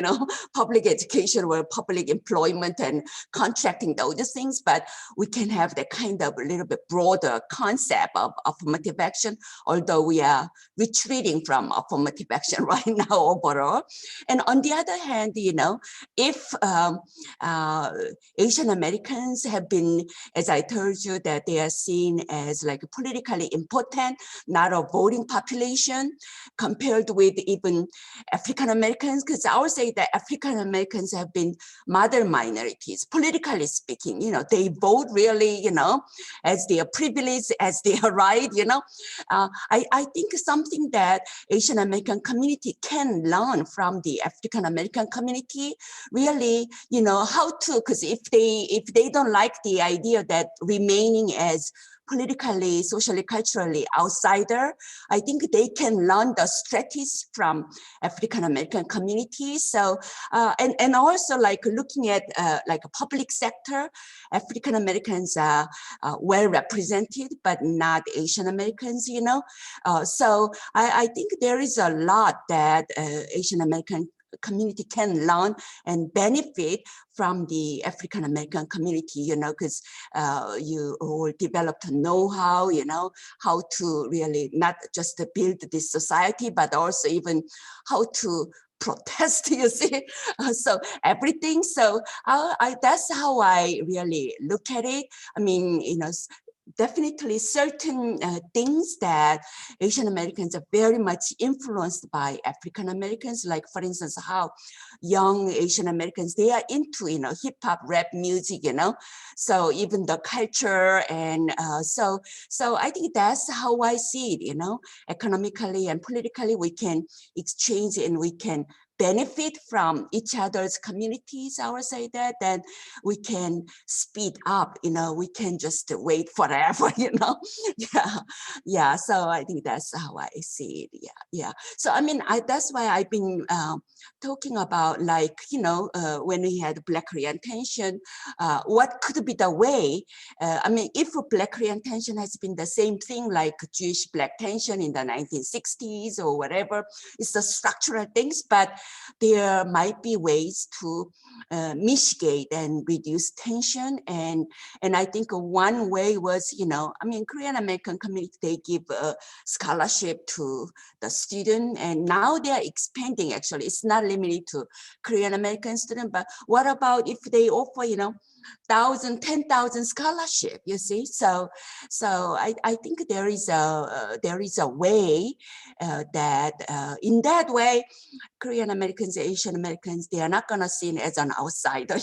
public education or public employment and contracting, those things, but we can have that kind of a little bit broader concept of affirmative action, although we are retreating from affirmative action right now overall. And on the other hand, if Asian Americans have been, as I told you, that they are seen as like politically important, not a voting population, compared with even African Americans, because I would say that African Americans have been modern minorities, politically speaking. They vote really, as their privilege, as their right. I think something that Asian American community can learn from the African American community, really, how to, because if they don't like the idea that remaining as politically, socially, culturally outsider, I think they can learn the strategies from African American communities. So, and also like looking at like a public sector, African Americans are well represented, but not Asian Americans, So I think there is a lot that Asian American community can learn and benefit from the African American community, because you all developed know-how, how to really not just build this society, but also even how to protest, you see, so everything. So that's how I really look at it. I mean, definitely certain things that Asian Americans are very much influenced by African Americans, like for instance, how young Asian Americans, they are into, hip hop, rap music, so even the culture. And so I think that's how I see it, economically and politically, we can exchange and we can benefit from each other's communities, I would say that, then we can speed up, we can just wait forever, Yeah. So I think that's how I see it. Yeah. So, I mean, that's why I've been talking about, like, when we had Black Korean tension, what could be the way, I mean, if Black Korean tension has been the same thing like Jewish Black tension in the 1960s or whatever, it's the structural things, but there might be ways to mitigate and reduce tension. And I think one way was, I mean, Korean American community, they give a scholarship to the student, and now they are expanding. Actually, it's not limited to Korean American students, but what about if they offer, 1,000, 10,000 scholarship, you see? So I think there is a way that in that way, Korean Americans, Asian Americans, they are not gonna seen as an outsider,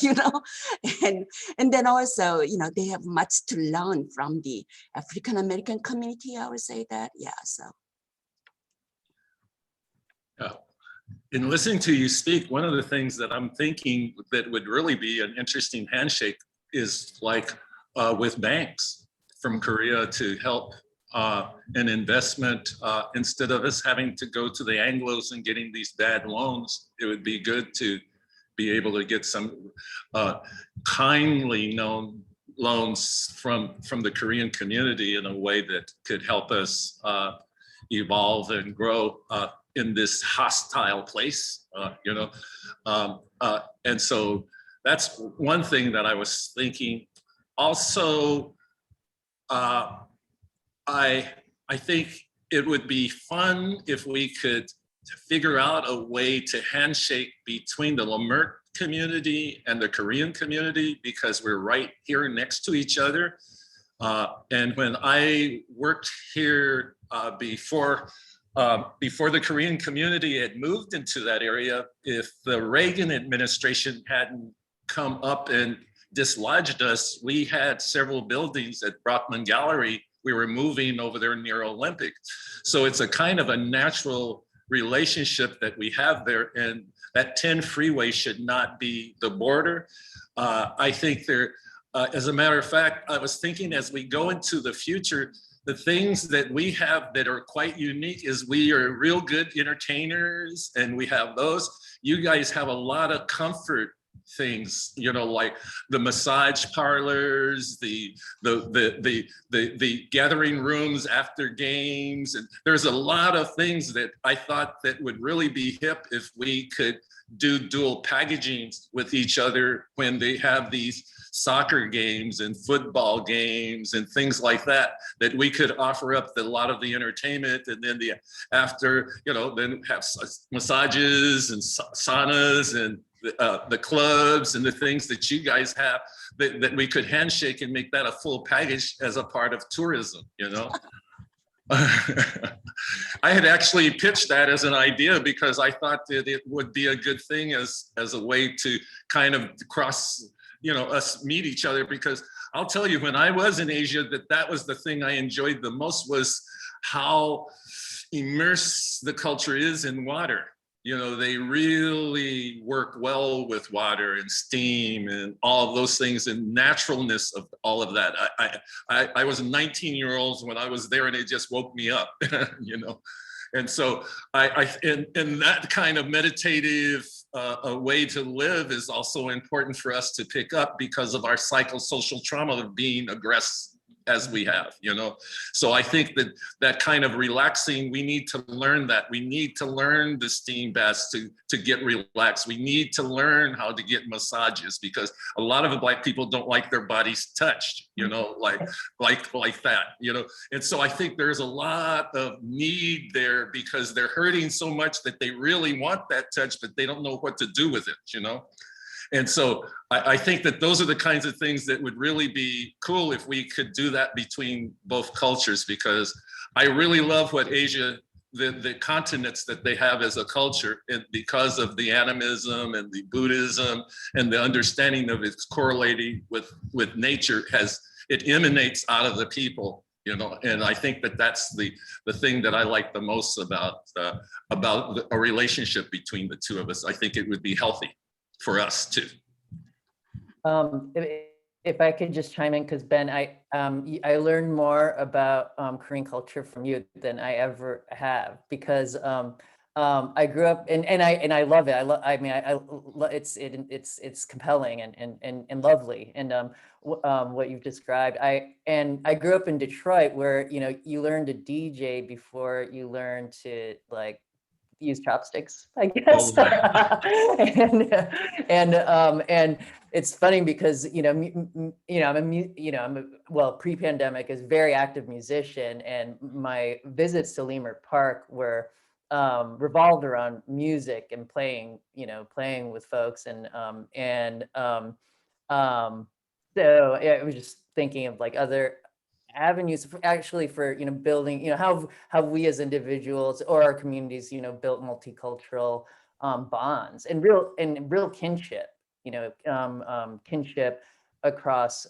and then also, they have much to learn from the African American community, I would say that, yeah, so. Yeah. In listening to you speak, one of the things that I'm thinking that would really be an interesting handshake is like with banks from Korea to help an investment. Instead of us having to go to the Anglos and getting these bad loans, it would be good to be able to get some kindly known loans from the Korean community in a way that could help us evolve and grow in this hostile place, and so that's one thing that I was thinking. Also, I think it would be fun if we could figure out a way to handshake between the Lamert community and the Korean community, because we're right here next to each other. And when I worked here before the Korean community had moved into that area, if the Reagan administration hadn't come up and dislodged us, we had several buildings at Brockman Gallery we were moving over there near Olympic. So it's a kind of a natural relationship that we have there, and that 10 freeway should not be the border. I think there, as a matter of fact, I was thinking as we go into the future, the things that we have that are quite unique is we are real good entertainers, and we have those. You guys have a lot of comfort things, like the massage parlors, the gathering rooms after games, and there's a lot of things that I thought that would really be hip if we could do dual packaging with each other when they have these soccer games and football games and things like that, that we could offer up a lot of the entertainment, and then then have massages and saunas and the clubs and the things that you guys have, that we could handshake and make that a full package as a part of tourism, I had actually pitched that as an idea because I thought that it would be a good thing as a way to kind of cross, us meet each other. Because I'll tell you, when I was in Asia, that was the thing I enjoyed the most, was how immersed the culture is in water. They really work well with water and steam and all of those things, and naturalness of all of that. I was a 19-year-old when I was there, and it just woke me up, And so and that kind of meditative a way to live is also important for us to pick up because of our psychosocial trauma of being aggressive as we have, So I think that kind of relaxing, we need to learn that. We need to learn the steam baths to get relaxed. We need to learn how to get massages, because a lot of Black people don't like their bodies touched, like that, And so I think there's a lot of need there because they're hurting so much that they really want that touch, but they don't know what to do with it, And so I think that those are the kinds of things that would really be cool if we could do that between both cultures, because I really love what Asia, the continents that they have as a culture, and because of the animism and the Buddhism and the understanding of it's correlating with nature, it emanates out of the people. you know, and I think that that's the thing that I like the most about a relationship between the two of us. I think it would be healthy for us too. If I could just chime in, because Ben, I learned more about Korean culture from you than I ever have, because I grew up and I love it. It's compelling and lovely, and what you've described. I grew up in Detroit, where you learn to DJ before you learn to like use chopsticks, I guess. And it's funny because I'm pre-pandemic is very active musician, and my visits to Lemur Park were revolved around music and playing with folks, and so yeah, I was just thinking of like other avenues for building, how we as individuals or our communities built multicultural bonds and real kinship, kinship across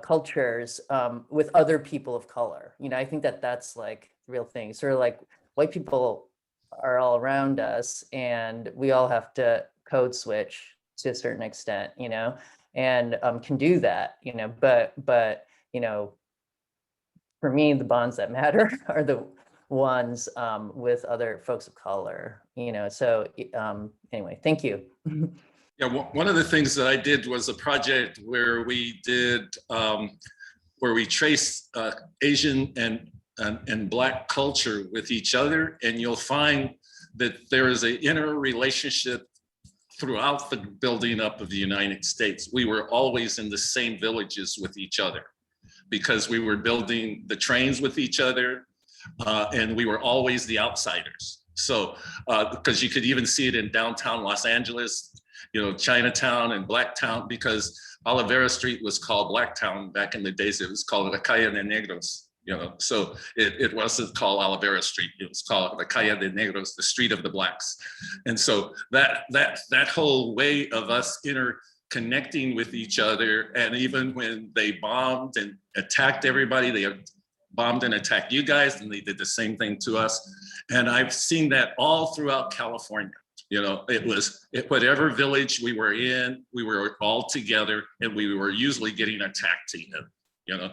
cultures with other people of color. I think that's like the real thing. Sort of like white people are all around us, and we all have to code switch to a certain extent, and can do that, but for me, the bonds that matter are the ones with other folks of color, so anyway, thank you. Yeah, one of the things that I did was a project where we traced Asian and Black culture with each other, and you'll find that there is an inner relationship throughout the building up of the United States. We were always in the same villages with each other because we were building the trains with each other, and we were always the outsiders. So, because you could even see it in downtown Los Angeles, Chinatown and Blacktown, because Olivera Street was called Blacktown back in the days. It was called La Calle de Negros, so it wasn't called Olivera Street. It was called La Calle de Negros, the street of the Blacks. And so that whole way of us interconnecting with each other, and even when they bombed and attacked everybody, they bombed and attacked you guys, and they did the same thing to us. And I've seen that all throughout California. It was whatever village we were in, we were all together, and we were usually getting attacked again,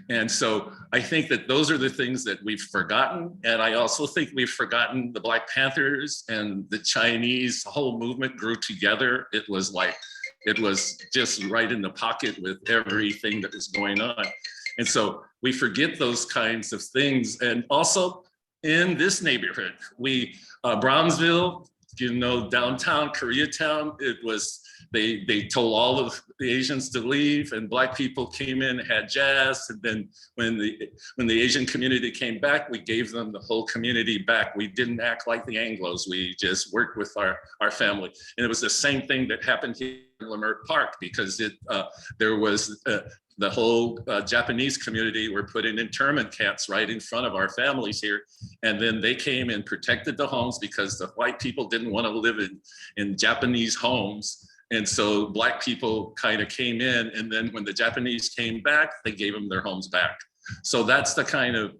And so I think that those are the things that we've forgotten. And I also think we've forgotten the Black Panthers and the Chinese whole movement grew together. It was just right in the pocket with everything that was going on. And so we forget those kinds of things. And also in this neighborhood, Brownsville, downtown Koreatown, they told all of the Asians to leave, and Black people came in and had jazz. And then when the Asian community came back, we gave them the whole community back. We didn't act like the Anglos. We just worked with our family. And it was the same thing that happened here in Leimert Park, because there was the whole Japanese community were put in internment camps right in front of our families here. And then they came and protected the homes because the white people didn't want to live in Japanese homes. And so Black people kind of came in, and then when the Japanese came back, they gave them their homes back. So that's the kind of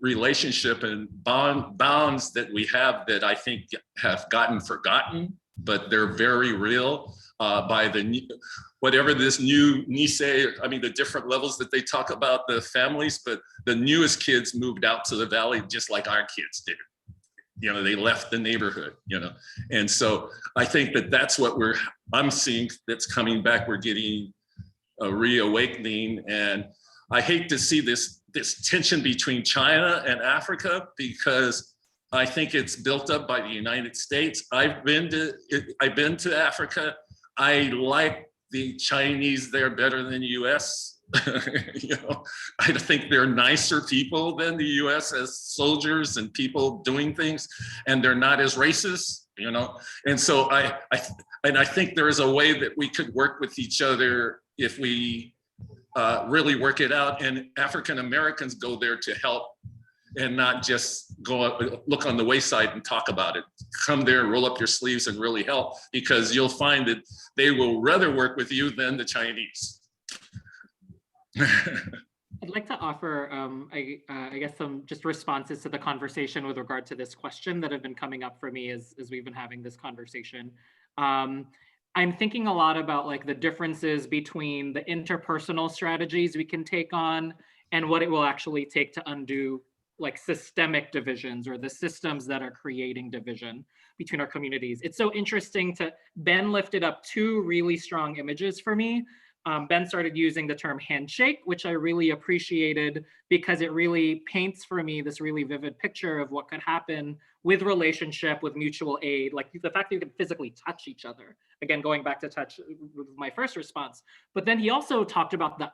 relationship and bonds that we have that I think have gotten forgotten, but they're very real. By whatever this new Nisei, the different levels that they talk about the families, but the newest kids moved out to the valley just like our kids did. They left the neighborhood, And so I think that that's what I'm seeing that's coming back. We're getting a reawakening. And I hate to see this tension between China and Africa, because I think it's built up by the United States. I've been to Africa. I like the Chinese there better than the US. I think they're nicer people than the US as soldiers and people doing things, and they're not as racist, And so I think there is a way that we could work with each other if we really work it out, and African Americans go there to help and not just look on the wayside and talk about it. Come there, roll up your sleeves and really help, because you'll find that they will rather work with you than the Chinese. I'd like to offer, I guess, some just responses to the conversation with regard to this question that have been coming up for me as we've been having this conversation. I'm thinking a lot about like the differences between the interpersonal strategies we can take on and what it will actually take to undo like systemic divisions or the systems that are creating division between our communities. It's so interesting to, Ben lifted up two really strong images for me. Ben started using the term handshake, which I really appreciated because it really paints for me this really vivid picture of what could happen with relationship, with mutual aid, like the fact that you can physically touch each other. Again, going back to touch with my first response. But then he also talked about the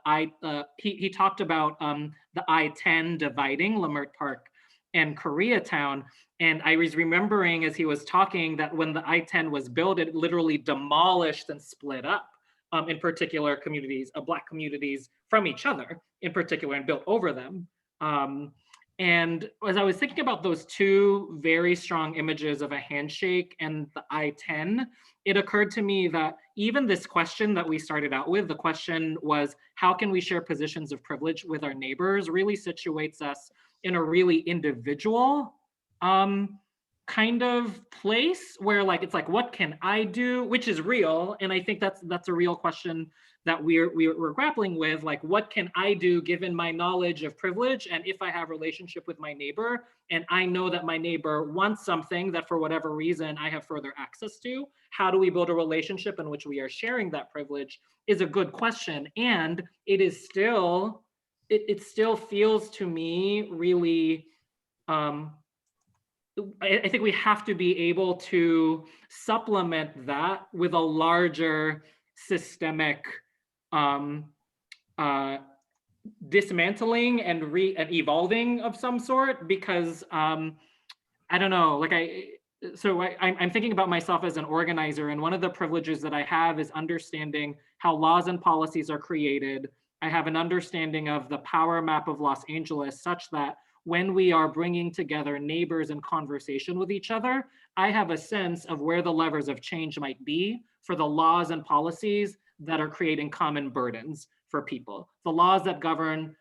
he talked about the I-10 dividing Leimert Park and Koreatown. And I was remembering as he was talking that when the I-10 was built, it literally demolished and split up. In particular communities, Black communities from each other in particular and built over them. And as I was thinking about those two very strong images of a handshake and the I-10, it occurred to me that even this question that we started out with, the question was, how can we share positions of privilege with our neighbors, really situates us in a really individual kind of place where like it's like, what can I do, which is real, and I think that's a real question that we're grappling with, like what can I do given my knowledge of privilege, and if I have relationship with my neighbor and I know that my neighbor wants something that for whatever reason I have further access to, how do we build a relationship in which we are sharing that privilege is a good question. And it is still, it still feels to me really I think we have to be able to supplement that with a larger systemic dismantling and evolving of some sort, because I don't know, like I'm thinking about myself as an organizer, and one of the privileges that I have is understanding how laws and policies are created. I have an understanding of the power map of Los Angeles such that when we are bringing together neighbors in conversation with each other, I have a sense of where the levers of change might be for the laws and policies that are creating common burdens for people. The laws that govern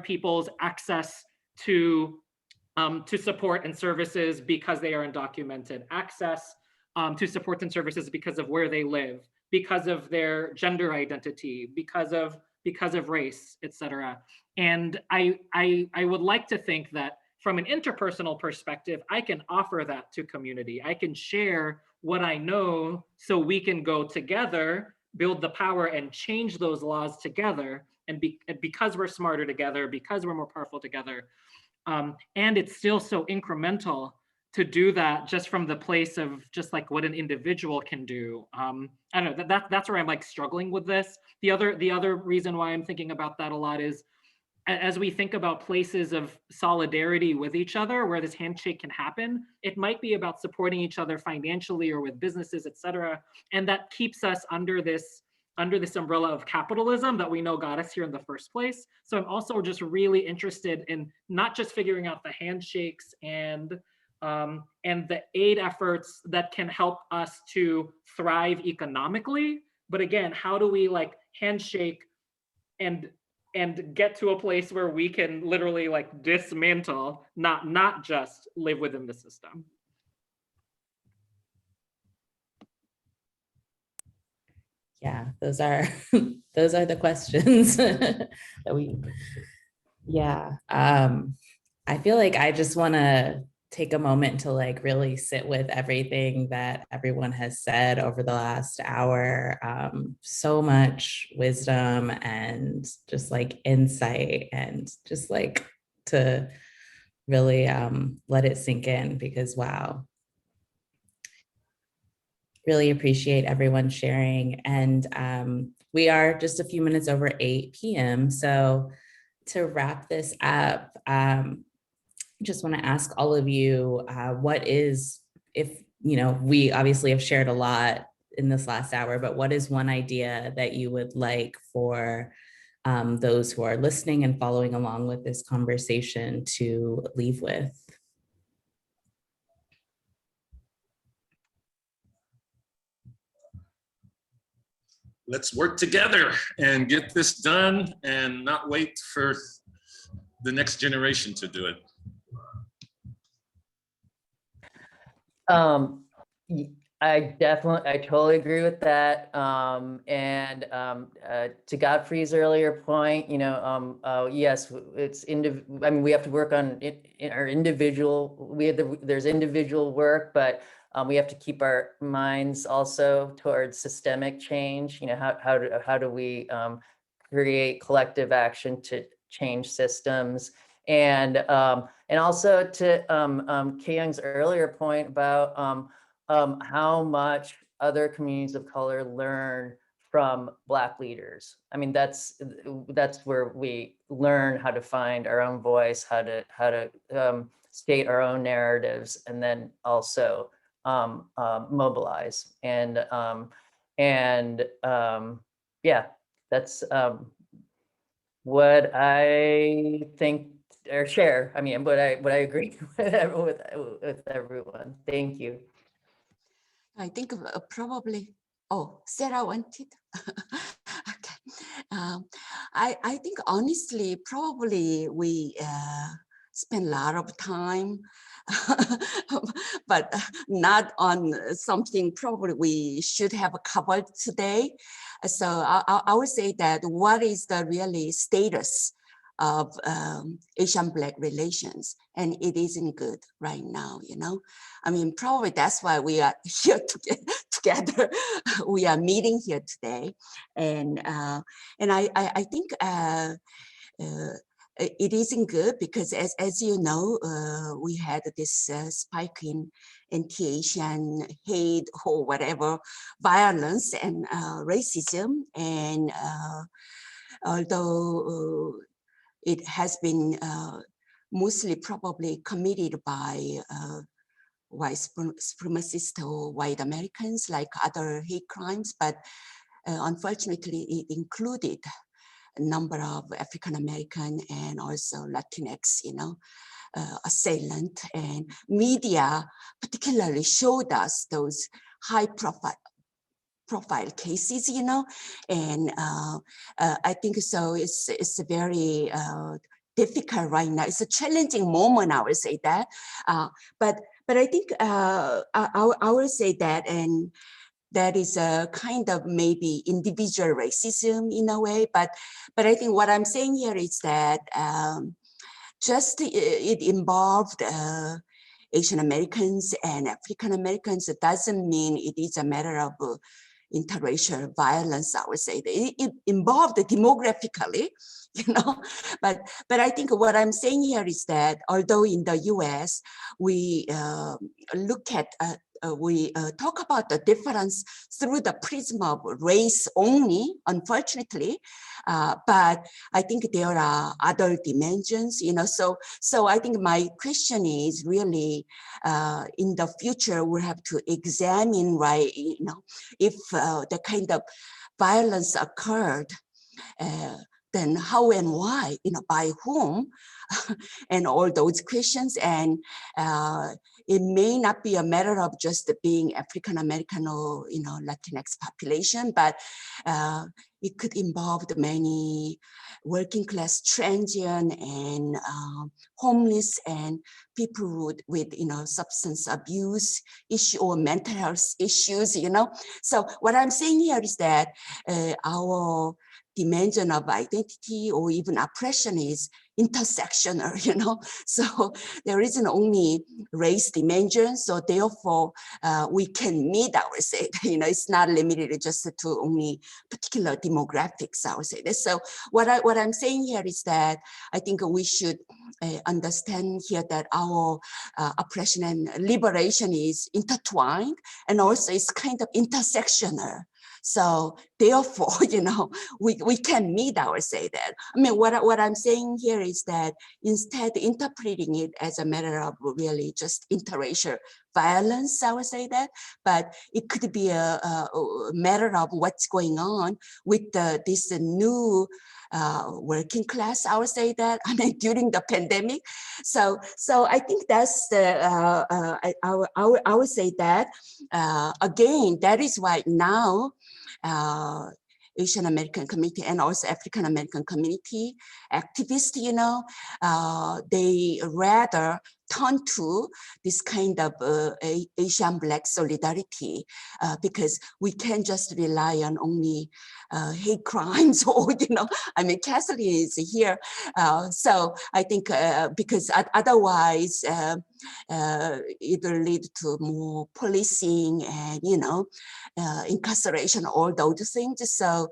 people's access to support and services because they are undocumented, access to supports and services because of where they live, because of their gender identity, because of race, et cetera. And I would like to think that from an interpersonal perspective, I can offer that to community. I can share what I know so we can go together, build the power and change those laws together. And because we're smarter together, because we're more powerful together. And it's still so incremental to do that just from the place of just like what an individual can do. I don't know, that's where I'm like struggling with this. The other reason why I'm thinking about that a lot is as we think about places of solidarity with each other where this handshake can happen, it might be about supporting each other financially or with businesses, et cetera. And that keeps us under this umbrella of capitalism that we know got us here in the first place. So I'm also just really interested in not just figuring out the handshakes and the aid efforts that can help us to thrive economically, but again, how do we like handshake and get to a place where we can literally like dismantle, not just live within the system. Yeah, those are those are the questions that we, yeah. I feel like I just want to take a moment to like really sit with everything that everyone has said over the last hour. So much wisdom and just like insight, and just like to really let it sink in, because wow, really appreciate everyone sharing. And we are just a few minutes over 8 p.m. So to wrap this up, just want to ask all of you, what is, if, you know, we obviously have shared a lot in this last hour, but what is one idea that you would like for those who are listening and following along with this conversation to leave with? let's work together and get this done and not wait for the next generation to do it. I totally agree with that. To Godfrey's earlier point, yes, I mean, we have to work on in our individual. There's individual work, but we have to keep our minds also towards systemic change. How do we create collective action to change systems? And also to Kyeyoung's earlier point about how much other communities of color learn from Black leaders. I mean, that's where we learn how to find our own voice, how to state our own narratives, and then also mobilize. Yeah, that's what I think or share. I mean, what I agree with everyone. Thank you. I think probably, oh, Sarah wanted. Okay. I think honestly, probably we spend a lot of time, but not on something probably we should have covered today. So I would say that what is the really status of Asian Black relations, and it isn't good right now, I mean, probably that's why we are here together. We are meeting here today, and I think it isn't good because, as you know, we had this spike in anti-Asian hate or whatever, violence and racism, and although it has been mostly probably committed by white supremacists or white Americans, like other hate crimes, but unfortunately it included a number of African American and also Latinx, assailant, and media particularly showed us those high profile cases, and I think so it's very difficult right now. It's a challenging moment, I would say that, but I think I would say that, and that is a kind of maybe individual racism in a way, but I think what I'm saying here is that just it involved Asian Americans and African Americans. It doesn't mean it is a matter of interracial violence, I would say. It involved demographically, but I think what I'm saying here is that although in the US, we look at we talk about the difference through the prism of race only, unfortunately, but I think there are other dimensions, so I think my question is really in the future we'll have to examine, right, if the kind of violence occurred, then how and why, by whom, and all those questions. And it may not be a matter of just being African American or Latinx population, but it could involve many working class, transient, and homeless, and people with substance abuse issue or mental health issues. So what I'm saying here is that our dimension of identity or even oppression is intersectional, so there isn't only race dimension, so therefore we can meet, I would say, it's not limited just to only particular demographics, I would say. So what I'm saying here is that I think we should understand here that our oppression and liberation is intertwined, and also it's kind of intersectional. So therefore, we can meet, I would say that. I mean, what I'm saying here is that instead interpreting it as a matter of really just interracial violence, I would say that, but it could be a matter of what's going on with this new working class, I would say that, I mean, during the pandemic. So I think that's the, I would say that, again, that is why now Asian American community and also African American community activists, they rather turn to this kind of Asian Black solidarity because we can't just rely on only hate crimes or, I mean, Kathleen is here. So I think because otherwise it will lead to more policing and, incarceration, all those things. So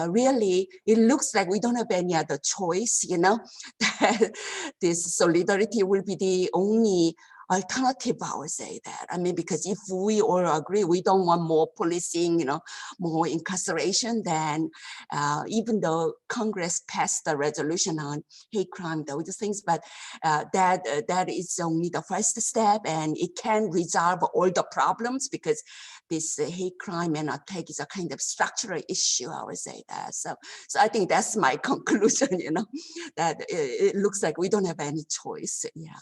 really, it looks like we don't have any other choice, that this solidarity will be the only alternative, I would say that. I mean, because if we all agree we don't want more policing, more incarceration, then even though Congress passed the resolution on hate crime, those things, but that is only the first step, and it can resolve all the problems because this hate crime and attack is a kind of structural issue, I would say that. So I think that's my conclusion, that it looks like we don't have any choice. Yeah.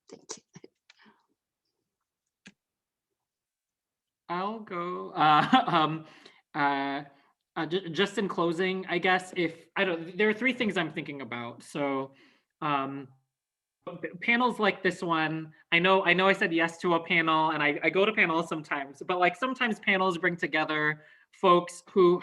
Thank you. I'll go. Just in closing, I guess there are three things I'm thinking about. So panels like this one, I know I said yes to a panel, and I go to panels sometimes, but like sometimes panels bring together folks who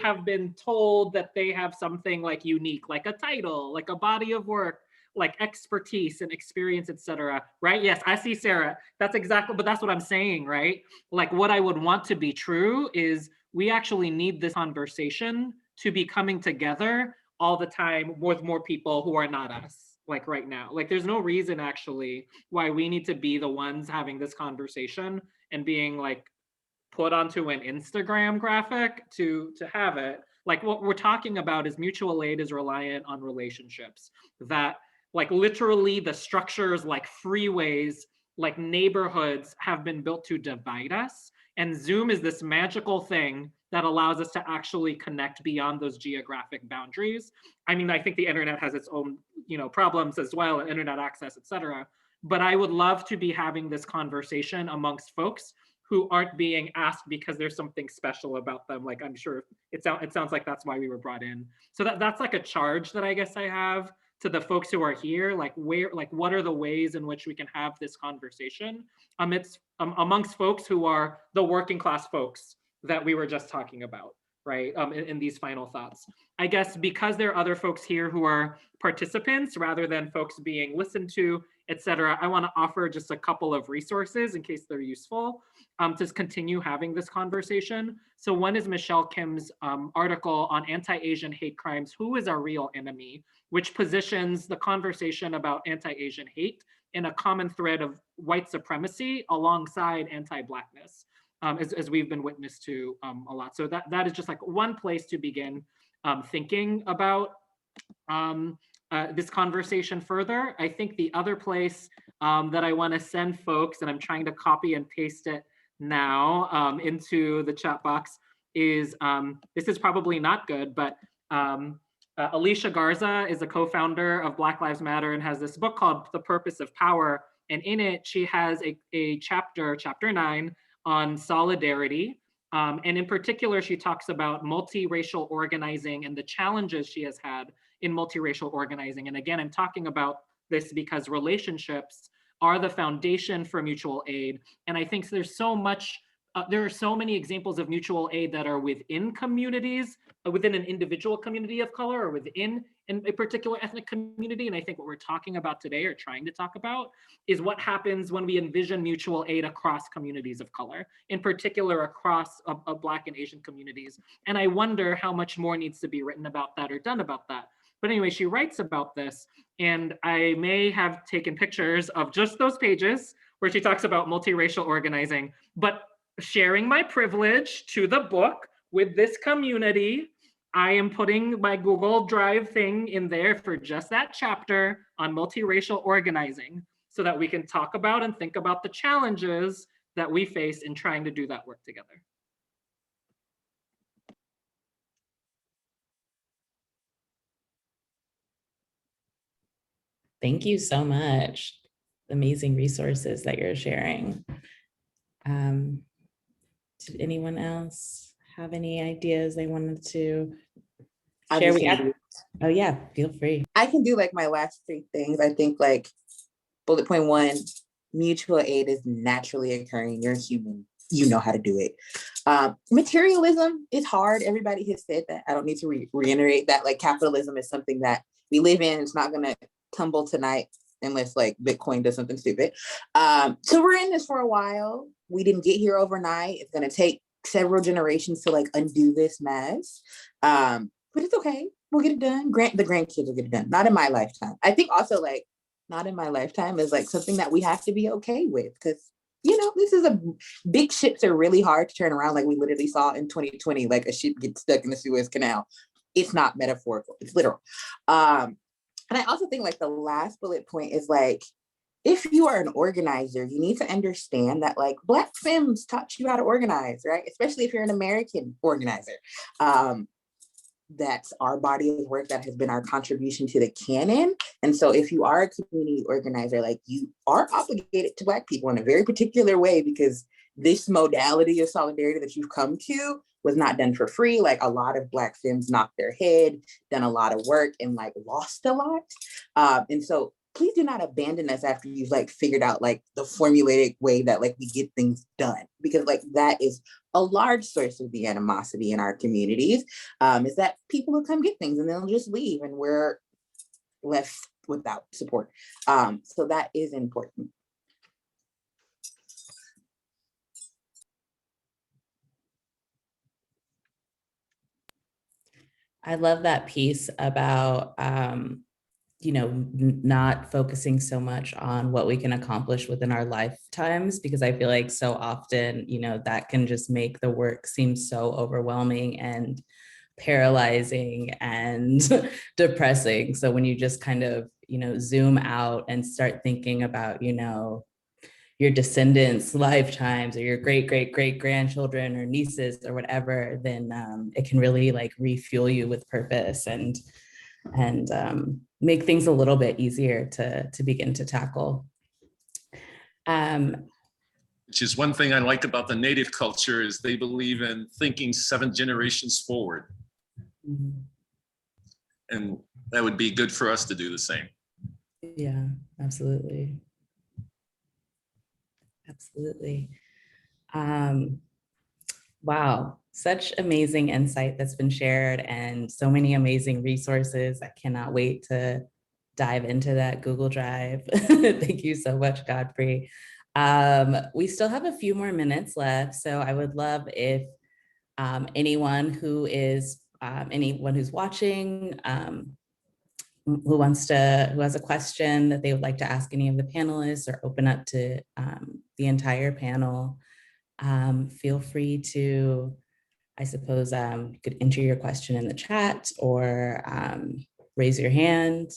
have been told that they have something like unique, like a title, like a body of work, like expertise and experience, etc. Right? Yes, I see Sarah. That's what I'm saying, right? Like what I would want to be true is we actually need this conversation to be coming together all the time with more people who are not us, like right now. Like there's no reason actually why we need to be the ones having this conversation and being like put onto an Instagram graphic to have it. Like what we're talking about is mutual aid is reliant on relationships, that like literally the structures like freeways, like neighborhoods have been built to divide us. And Zoom is this magical thing that allows us to actually connect beyond those geographic boundaries. I mean, I think the internet has its own, problems as well, and internet access, et cetera. But I would love to be having this conversation amongst folks who aren't being asked because there's something special about them. Like I'm sure it sounds like that's why we were brought in. So that's like a charge that I guess I have to the folks who are here. Like what are the ways in which we can have this conversation amongst folks who are the working class folks that we were just talking about, right? In these final thoughts. I guess because there are other folks here who are participants rather than folks being listened to, et cetera, I want to offer just a couple of resources in case they're useful to continue having this conversation. So one is Michelle Kim's article on anti-Asian hate crimes, Who is Our Real Enemy?, which positions the conversation about anti-Asian hate in a common thread of white supremacy alongside anti-Blackness. As we've been witness to a lot. So that is just like one place to begin thinking about this conversation further. I think the other place that I want to send folks, and I'm trying to copy and paste it now into the chat box, is this is probably not good, but Alicia Garza is a co-founder of Black Lives Matter and has this book called The Purpose of Power. And in it, she has a chapter 9, on solidarity. And in particular, she talks about multiracial organizing and the challenges she has had in multiracial organizing. And again, I'm talking about this because relationships are the foundation for mutual aid. And I think there's so much, there are so many examples of mutual aid that are within communities, within an individual community of color or within a particular ethnic community. And I think what we're talking about today, or trying to talk about, is what happens when we envision mutual aid across communities of color, in particular across Black and Asian communities. And I wonder how much more needs to be written about that or done about that. But anyway, she writes about this, and I may have taken pictures of just those pages where she talks about multiracial organizing, but sharing my privilege to the book with this community, I am putting my Google Drive thing in there for just that chapter on multiracial organizing so that we can talk about and think about the challenges that we face in trying to do that work together. Thank you so much. Amazing resources that you're sharing. Did anyone else have any ideas they wanted to I'm share? just gonna do, Oh yeah, feel free. I can do like my last three things. I think like bullet point one, mutual aid is naturally occurring. You're human. You know how to do it. Materialism is hard. Everybody has said that. I don't need to reiterate that. Like capitalism is something that we live in. It's not going to tumble tonight unless like Bitcoin does something stupid. So we're in this for a while. We didn't get here overnight. It's going to take several generations to like undo this mess. But it's okay. We'll get it done. The grandkids will get it done. Not in my lifetime. I think also like not in my lifetime is like something that we have to be okay with because you know this is a big ships are really hard to turn around like we literally saw in 2020 like a ship gets stuck in the Suez Canal. It's not metaphorical, it's literal. And I also think like the last bullet point is like if you are an organizer, you need to understand that like Black femmes taught you how to organize, right? Especially if you're an American organizer. That's our body of work that has been our contribution to the canon. And so if you are a community organizer, like you are obligated to Black people in a very particular way because this modality of solidarity that you've come to was not done for free. Like a lot of Black femmes knocked their head, done a lot of work and like lost a lot. And so please do not abandon us after you've like figured out like the formulaic way that like we get things done, because like that is a large source of the animosity in our communities, is that people will come get things and they'll just leave and we're left without support. So that is important. I love that piece about you know, not focusing so much on what we can accomplish within our lifetimes, because I feel like so often, you know, that can just make the work seem so overwhelming and paralyzing and depressing. So when you just kind of, you know, zoom out and start thinking about, you know, your descendants' lifetimes or your great grandchildren or nieces or whatever, then it can really like refuel you with purpose and make things a little bit easier to begin to tackle. Which is one thing I like about the Native culture is they believe in thinking 7 generations forward. Mm-hmm. And that would be good for us to do the same. Yeah, absolutely. Absolutely. Wow, such amazing insight that's been shared and so many amazing resources. I cannot wait to dive into that Google Drive. Thank you so much, Godfrey. We still have a few more minutes left, so I would love if anyone who's watching, who has a question that they would like to ask any of the panelists or open up to the entire panel, feel free to, I suppose, you could enter your question in the chat or raise your hand.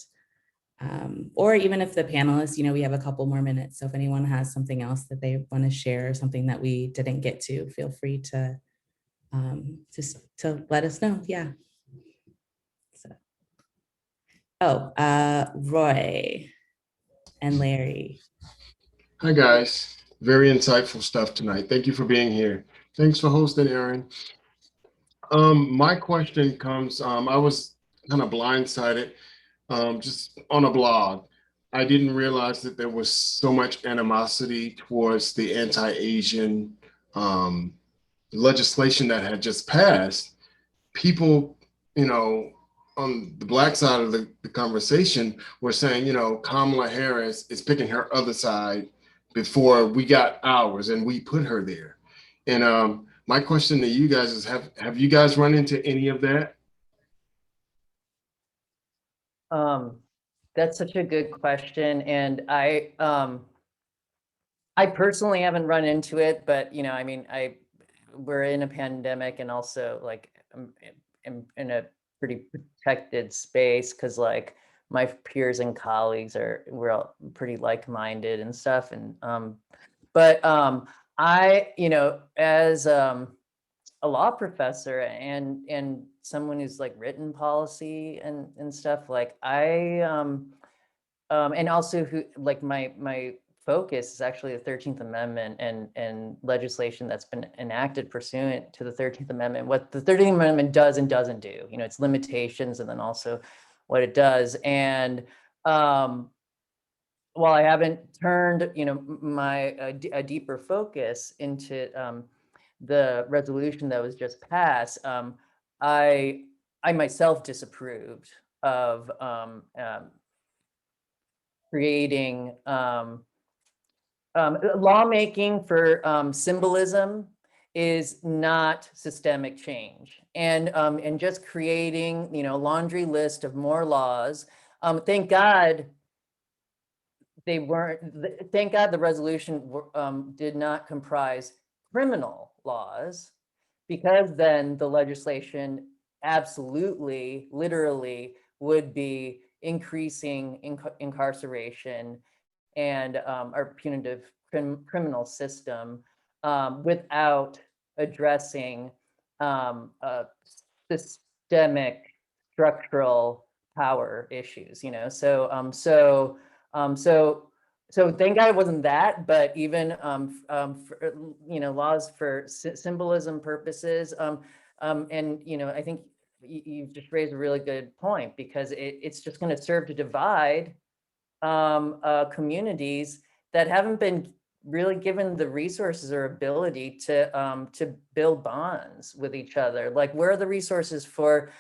Or even if the panelists, you know, we have a couple more minutes. So if anyone has something else that they want to share, something that we didn't get to, feel free to just to let us know. Yeah. So, Roy and Larry. Hi guys, very insightful stuff tonight. Thank you for being here. Thanks for hosting, Aaron. My question comes, I was kind of blindsided just on a blog. I didn't realize that there was so much animosity towards the anti-Asian legislation that had just passed. People, you know, on the Black side of the conversation were saying, you know, Kamala Harris is picking her other side before we got ours and we put her there. And my question to you guys is, have you guys run into any of that? That's such a good question. And I personally haven't run into it, but, you know, I mean, we're in a pandemic and also like I'm in a pretty protected space because like my peers and colleagues we're all pretty like-minded and stuff. And but I, you know, as a law professor and someone who's like written policy and stuff, like I and also who like my focus is actually the 13th Amendment and legislation that's been enacted pursuant to the 13th Amendment, what the 13th Amendment does and doesn't do, its limitations, and then also what it does. And while I haven't turned, a deeper focus into the resolution that was just passed, I myself disapproved of creating lawmaking for symbolism is not systemic change, and just creating a laundry list of more laws. Thank God they weren't. Thank God the resolution did not comprise criminal laws, because then the legislation absolutely, literally would be increasing incarceration and our punitive criminal system without addressing systemic structural power issues. So thank God it wasn't that, but even for, laws for symbolism purposes, and I think you've just raised a really good point, because it's just going to serve to divide communities that haven't been really given the resources or ability to build bonds with each other. Like, where are the resources for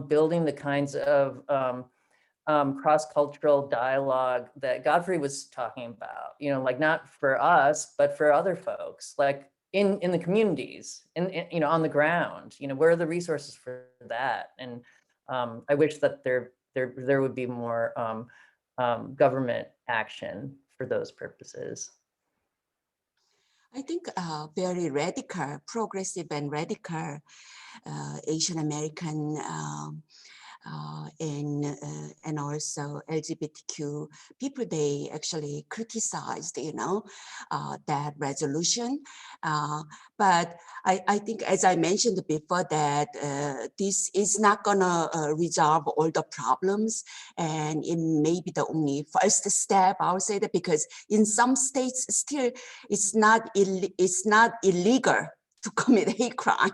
building the kinds of cross-cultural dialogue that Godfrey was talking about? Like, not for us, but for other folks, like in the communities, on the ground. Where are the resources for that? And I wish that there would be more government action for those purposes. I think very radical, progressive and radical Asian American and also LGBTQ people, they actually criticized, that resolution. But I think, as I mentioned before, that this is not gonna resolve all the problems, and it may be the only first step. I would say that, because in some states still it's not illegal to commit hate crime,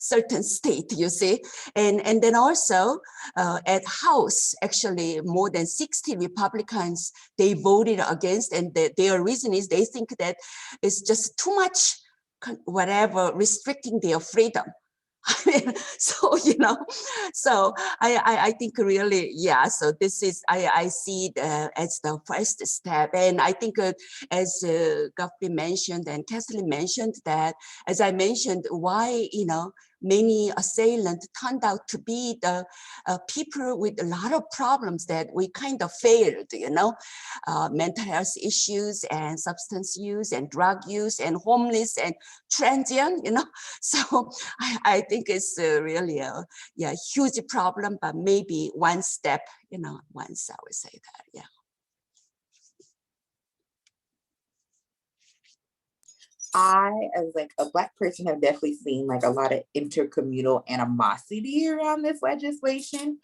certain state, you see. And then also at House, actually more than 60 Republicans, they voted against, and their reason is they think that it's just too much, whatever, restricting their freedom. So, so I think really, yeah, so this is, I see it as the first step. And I think as Godfrey mentioned and Kathleen mentioned, that, as I mentioned, why, many assailants turned out to be the people with a lot of problems that we kind of failed, mental health issues and substance use and drug use and homeless and transient, So I think it's really a huge problem, but maybe one step, once I would say that, yeah. I, as like a Black person, have definitely seen like a lot of intercommunal animosity around this legislation.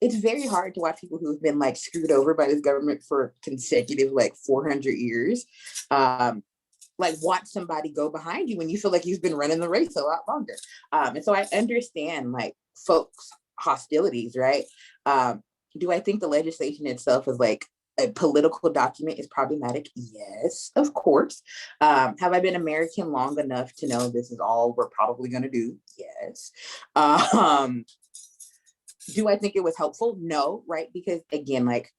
It's very hard to watch people who've been like screwed over by this government for consecutive like 400 years. Like, watch somebody go behind you when you feel like you've been running the race a lot longer. And so I understand like folks' hostilities, right? Do I think the legislation itself is like a political document is problematic? Yes, of course. Have I been American long enough to know this is all we're probably going to do? Yes. Do I think it was helpful? No, right? Because again, like,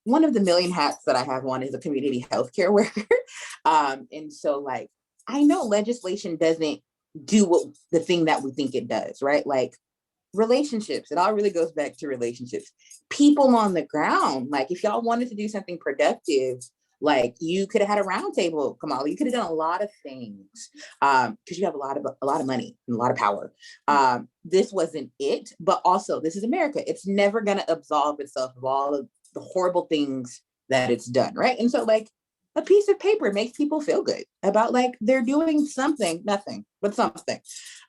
one of the million hats that I have on is a community healthcare worker. And so like, I know legislation doesn't do the thing that we think it does, right? Like, relationships, it all really goes back to relationships. People on the ground, like, if y'all wanted to do something productive, like, you could have had a roundtable, Kamala. You could have done a lot of things, because you have a lot of money and a lot of power. This wasn't it, but also this is America. It's never going to absolve itself of all of the horrible things that it's done, right? And so like, a piece of paper makes people feel good about like they're doing something, nothing, but something.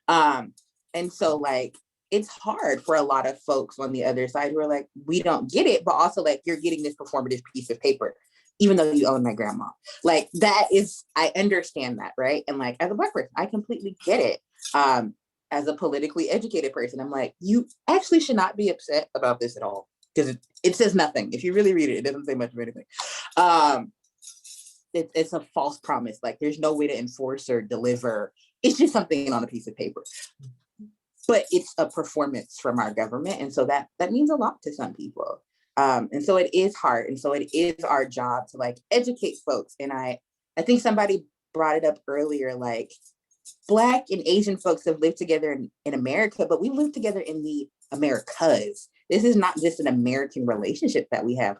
And so like, it's hard for a lot of folks on the other side who are like, we don't get it, but also like, you're getting this performative piece of paper. even though you own my grandma. Like that is, I understand that, right? And like as a Black person, I completely get it. As a politically educated person, I'm like, you actually should not be upset about this at all, because it says nothing. If you really read it, it doesn't say much of anything. It's a false promise. Like there's no way to enforce or deliver. It's just something on a piece of paper. But it's a performance from our government. And so that means a lot to some people. And so it is hard. And so it is our job to like educate folks. And I think somebody brought it up earlier, like Black and Asian folks have lived together in America, but we live together in the Americas. This is not just an American relationship that we have.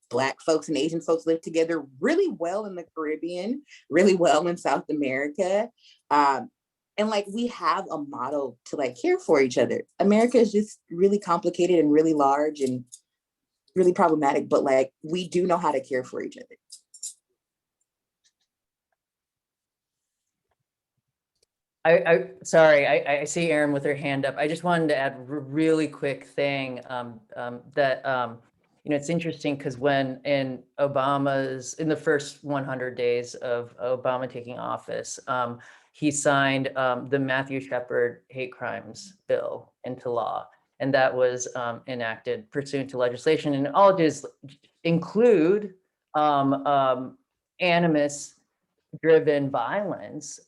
Black folks and Asian folks live together really well in the Caribbean, really well in South America. And like we have a model to like care for each other. America is just really complicated and really large and really problematic, but like we do know how to care for each other. Sorry, I see Erin with her hand up. I just wanted to add a really quick thing that it's interesting because when in the first 100 days of Obama taking office, he signed the Matthew Shepard hate crimes bill into law, and that was enacted pursuant to legislation, and all it does include animus driven violence,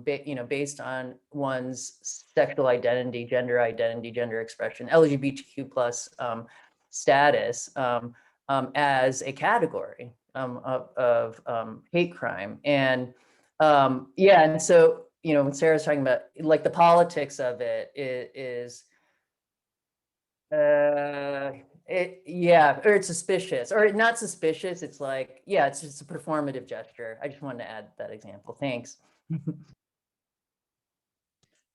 based on one's sexual identity, gender expression, LGBTQ plus status as a category of hate crime. And and so, when Sarah's talking about like the politics of it is or it's suspicious, or not suspicious. It's like, it's just a performative gesture. I just wanted to add that example. Thanks.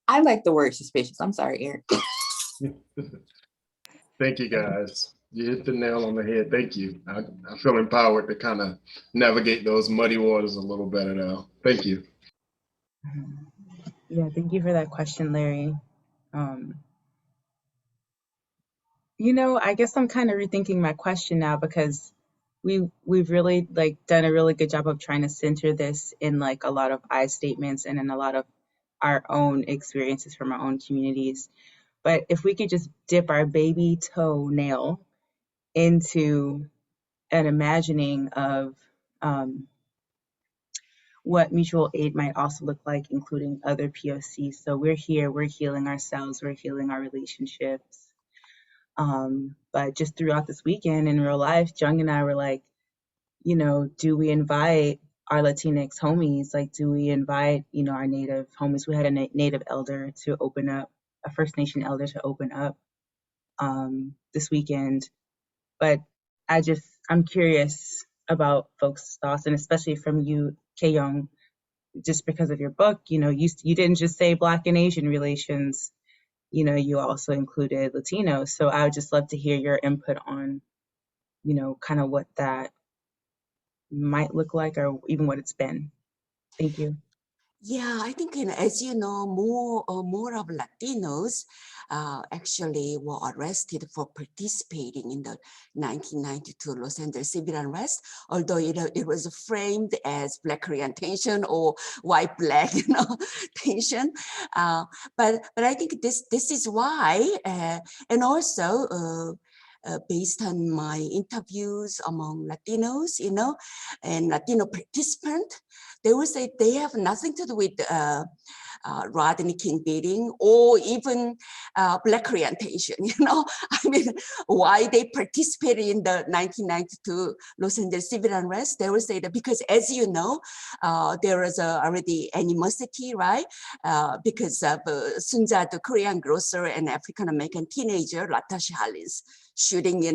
I like the word suspicious. I'm sorry, Erin. Thank you, guys. You hit the nail on the head. Thank you. I feel empowered to kind of navigate those muddy waters a little better now. Thank you. Yeah, thank you for that question, Larry. I guess I'm kind of rethinking my question now, because we've really like done a really good job of trying to center this in like a lot of I statements and in a lot of our own experiences from our own communities. But if we could just dip our baby toenail into an imagining of what mutual aid might also look like, including other POCs. So we're here, we're healing ourselves, we're healing our relationships. But just throughout this weekend in real life, Jung and I were like, do we invite our Latinx homies? Like, do we invite, our Native homies? We had a Native elder to open up, a First Nation elder to open up this weekend. But I'm curious about folks' thoughts, and especially from you, Kyeyoung, just because of your book, you didn't just say Black and Asian relations, you also included Latinos. So I would just love to hear your input on, kind of what that might look like, or even what it's been. Thank you. Yeah, I think, as you know, more of Latinos actually were arrested for participating in the 1992 Los Angeles civil unrest, although it was framed as Black Korean tension or white Black tension. But I think this is why, and also. Based on my interviews among Latinos, and Latino participants, they would say they have nothing to do with Rodney King beating or even Black orientation, I mean, why they participated in the 1992 Los Angeles civil unrest, they would say that because, as you know, there was already animosity, right? Because of Sunja, the Korean grocer, and African-American teenager, Latasha Harlins shooting,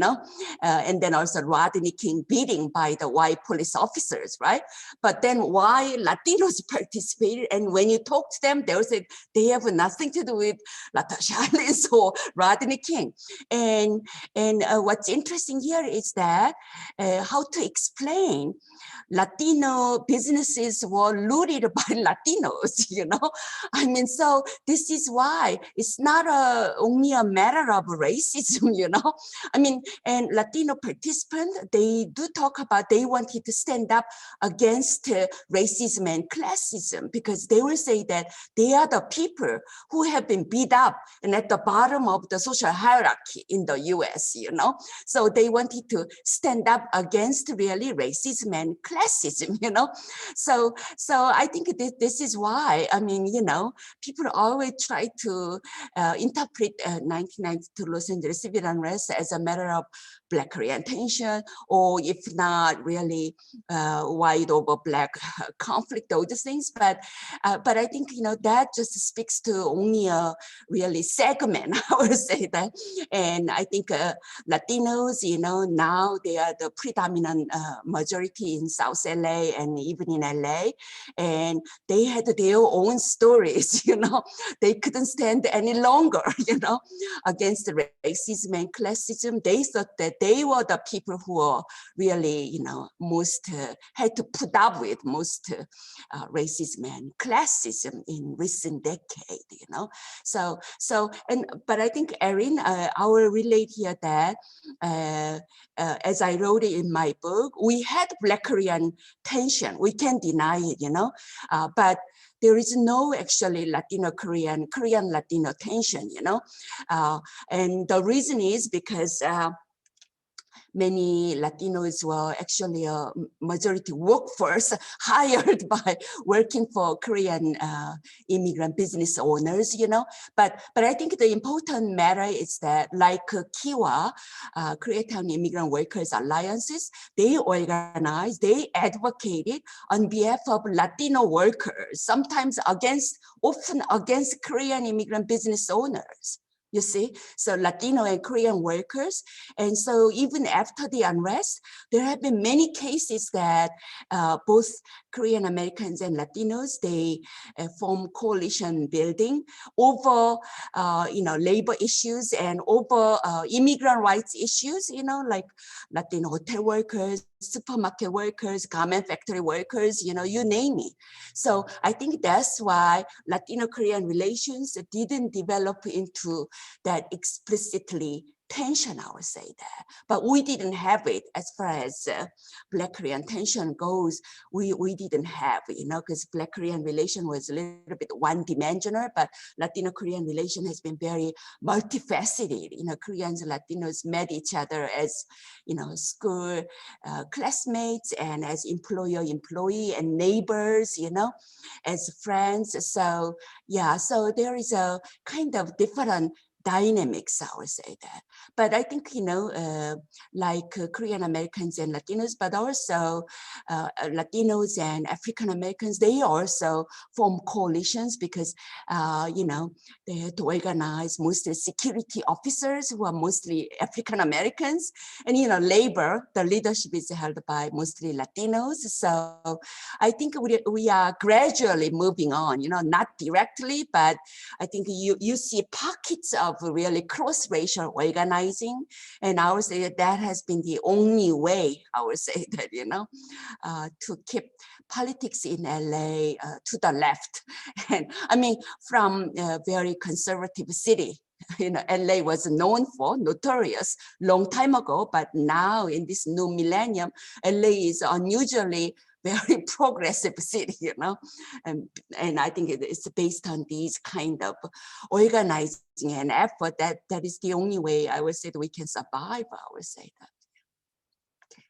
and then also Rodney King beating by the white police officers, right? But then why Latinos participated, and when you talk to them, they will say they have nothing to do with Latasha Harlins or Rodney King. And what's interesting here is that how to explain Latino businesses were looted by Latinos, I mean, so this is why it's not only a matter of racism, I mean, and Latino participants, they do talk about they wanted to stand up against racism and classism, because they will say that they are the people who have been beat up and at the bottom of the social hierarchy in the US, you know? So they wanted to stand up against really racism and classism, you know? So I think this is why, I mean, you know, people always try to interpret 1992 Los Angeles civil unrest as a matter of Black orientation, or if not really white over Black conflict, all these things. But I think, you know, that just speaks to only a really segment, I would say that. And I think Latinos, you know, now they are the predominant majority in South LA and even in LA. And they had their own stories, you know, they couldn't stand any longer, you know, against racism and classism. They thought that they were the people who were really, you know, most had to put up with most racism and classism in recent decade, you know. But I think, Erin, I will relate here that as I wrote it in my book, we had Black Korean tension. We can't deny it, you know, but there is no actually Latino Korean Latino tension, you know, and the reason is because many Latinos were actually a majority workforce hired by working for Korean immigrant business owners, you know. But I think the important matter is that, like Kyeyoung, Koreatown Immigrant Workers Alliances, they organized, they advocated on behalf of Latino workers, sometimes often against Korean immigrant business owners. You see, so Latino and Korean workers. And so even after the unrest, there have been many cases that both Korean Americans and Latinos, they form coalition building over, you know, labor issues and over immigrant rights issues, you know, like Latino hotel workers, supermarket workers, garment factory workers, you know, you name it. So I think that's why Latino-Korean relations didn't develop into that explicitly tension, I would say that. But we didn't have it as far as Black Korean tension goes. We didn't have, you know, because Black Korean relation was a little bit one-dimensional, but Latino-Korean relation has been very multifaceted. You know, Koreans and Latinos met each other as, you know, school classmates and as employer-employee and neighbors, you know, as friends. So yeah, so there is a kind of different dynamics, I would say that. But I think, you know, like Korean Americans and Latinos, but also Latinos and African Americans, they also form coalitions because, you know, they had to organize mostly security officers who are mostly African Americans. And, you know, labor, the leadership is held by mostly Latinos. So I think we are gradually moving on, you know, not directly, but I think you see pockets of really cross-racial organizing. And I would say that has been the only way, I would say that, you know, to keep politics in LA to the left. And I mean, from a very conservative city, you know, LA was known for, notorious, long time ago, but now in this new millennium, LA is unusually very progressive city, you know, and I think it's based on these kind of organizing and effort that is the only way I would say that we can survive. I would say that.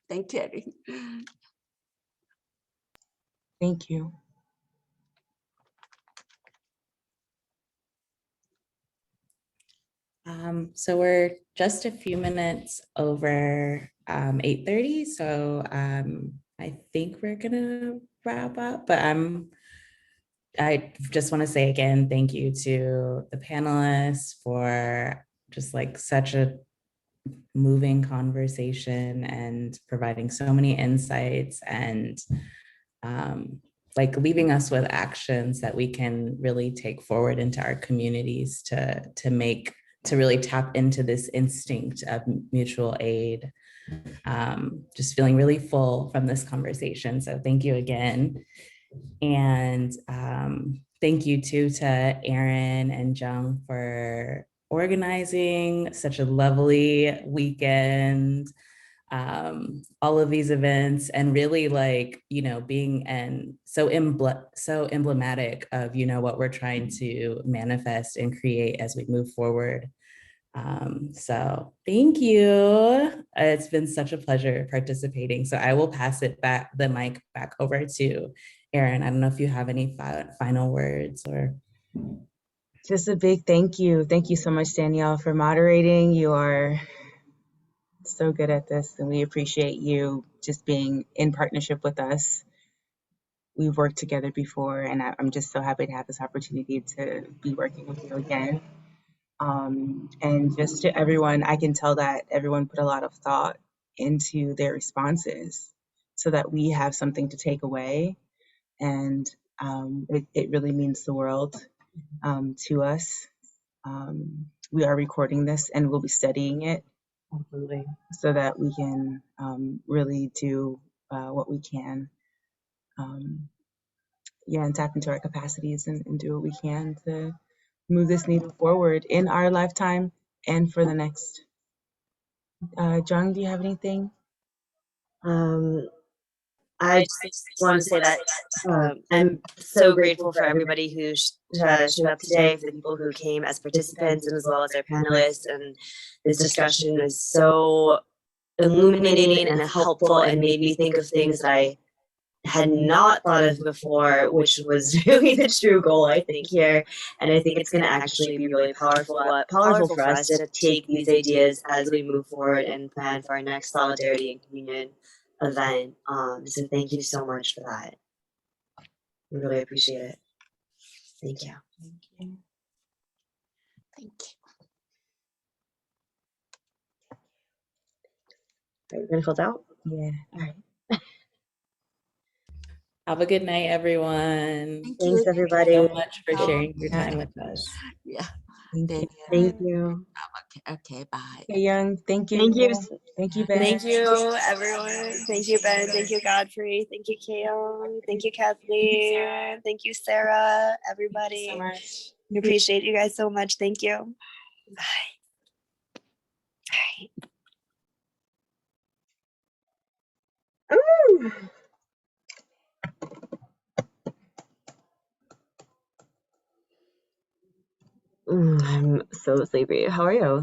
Thank you, Erin. Thank you. So we're just a few minutes over 8:30. So I think we're gonna wrap up, but I just want to say again, thank you to the panelists for just like such a moving conversation and providing so many insights and like leaving us with actions that we can really take forward into our communities to really tap into this instinct of mutual aid. Just feeling really full from this conversation. So thank you again. And thank you too to Aaron and Jung for organizing such a lovely weekend, all of these events, and really like, you know, being so emblematic of, you know, what we're trying to manifest and create as we move forward. So thank you. It's been such a pleasure participating. So I will pass the mic back over to Erin. I don't know if you have any final words or. Just a big thank you. Thank you so much, Danielle, for moderating. You are so good at this, and we appreciate you just being in partnership with us. We've worked together before, and I'm just so happy to have this opportunity to be working with you again. And just to everyone, I can tell that everyone put a lot of thought into their responses so that we have something to take away. And it really means the world to us. We are recording this and we'll be studying it. Absolutely. So that we can really do what we can. And tap into our capacities and do what we can to move this needle forward in our lifetime and for the next. Jung, do you have anything? I just want to say that I'm so grateful for everybody who showed up today, for the people who came as participants, and as well as our panelists. And this discussion is so illuminating and helpful, and made me think of things that I had not thought of before, which was really the true goal, I think, here. And I think it's going to actually be really powerful for us to take these ideas as we move forward and plan for our next Solidarity and Communion event. So thank you so much for that. We really appreciate it. Thank you. Thank you. Thank you. Are you going to close out? Yeah. All right. Have a good night, everyone. Thanks, everybody. Thank you so much for sharing your time with us. Yeah. Thank you. Okay, bye. Kyeyoung, thank you. Thank you. Thank you, Ben. Thank you, everyone. Thank you, Ben. Thank you, Godfrey. Thank you, Kyeyoung. Thank you, Kathleen. Thank you, Sarah. Everybody. Thank you so much. We appreciate you guys so much. Thank you. Bye. Ooh. I'm so sleepy. How are you?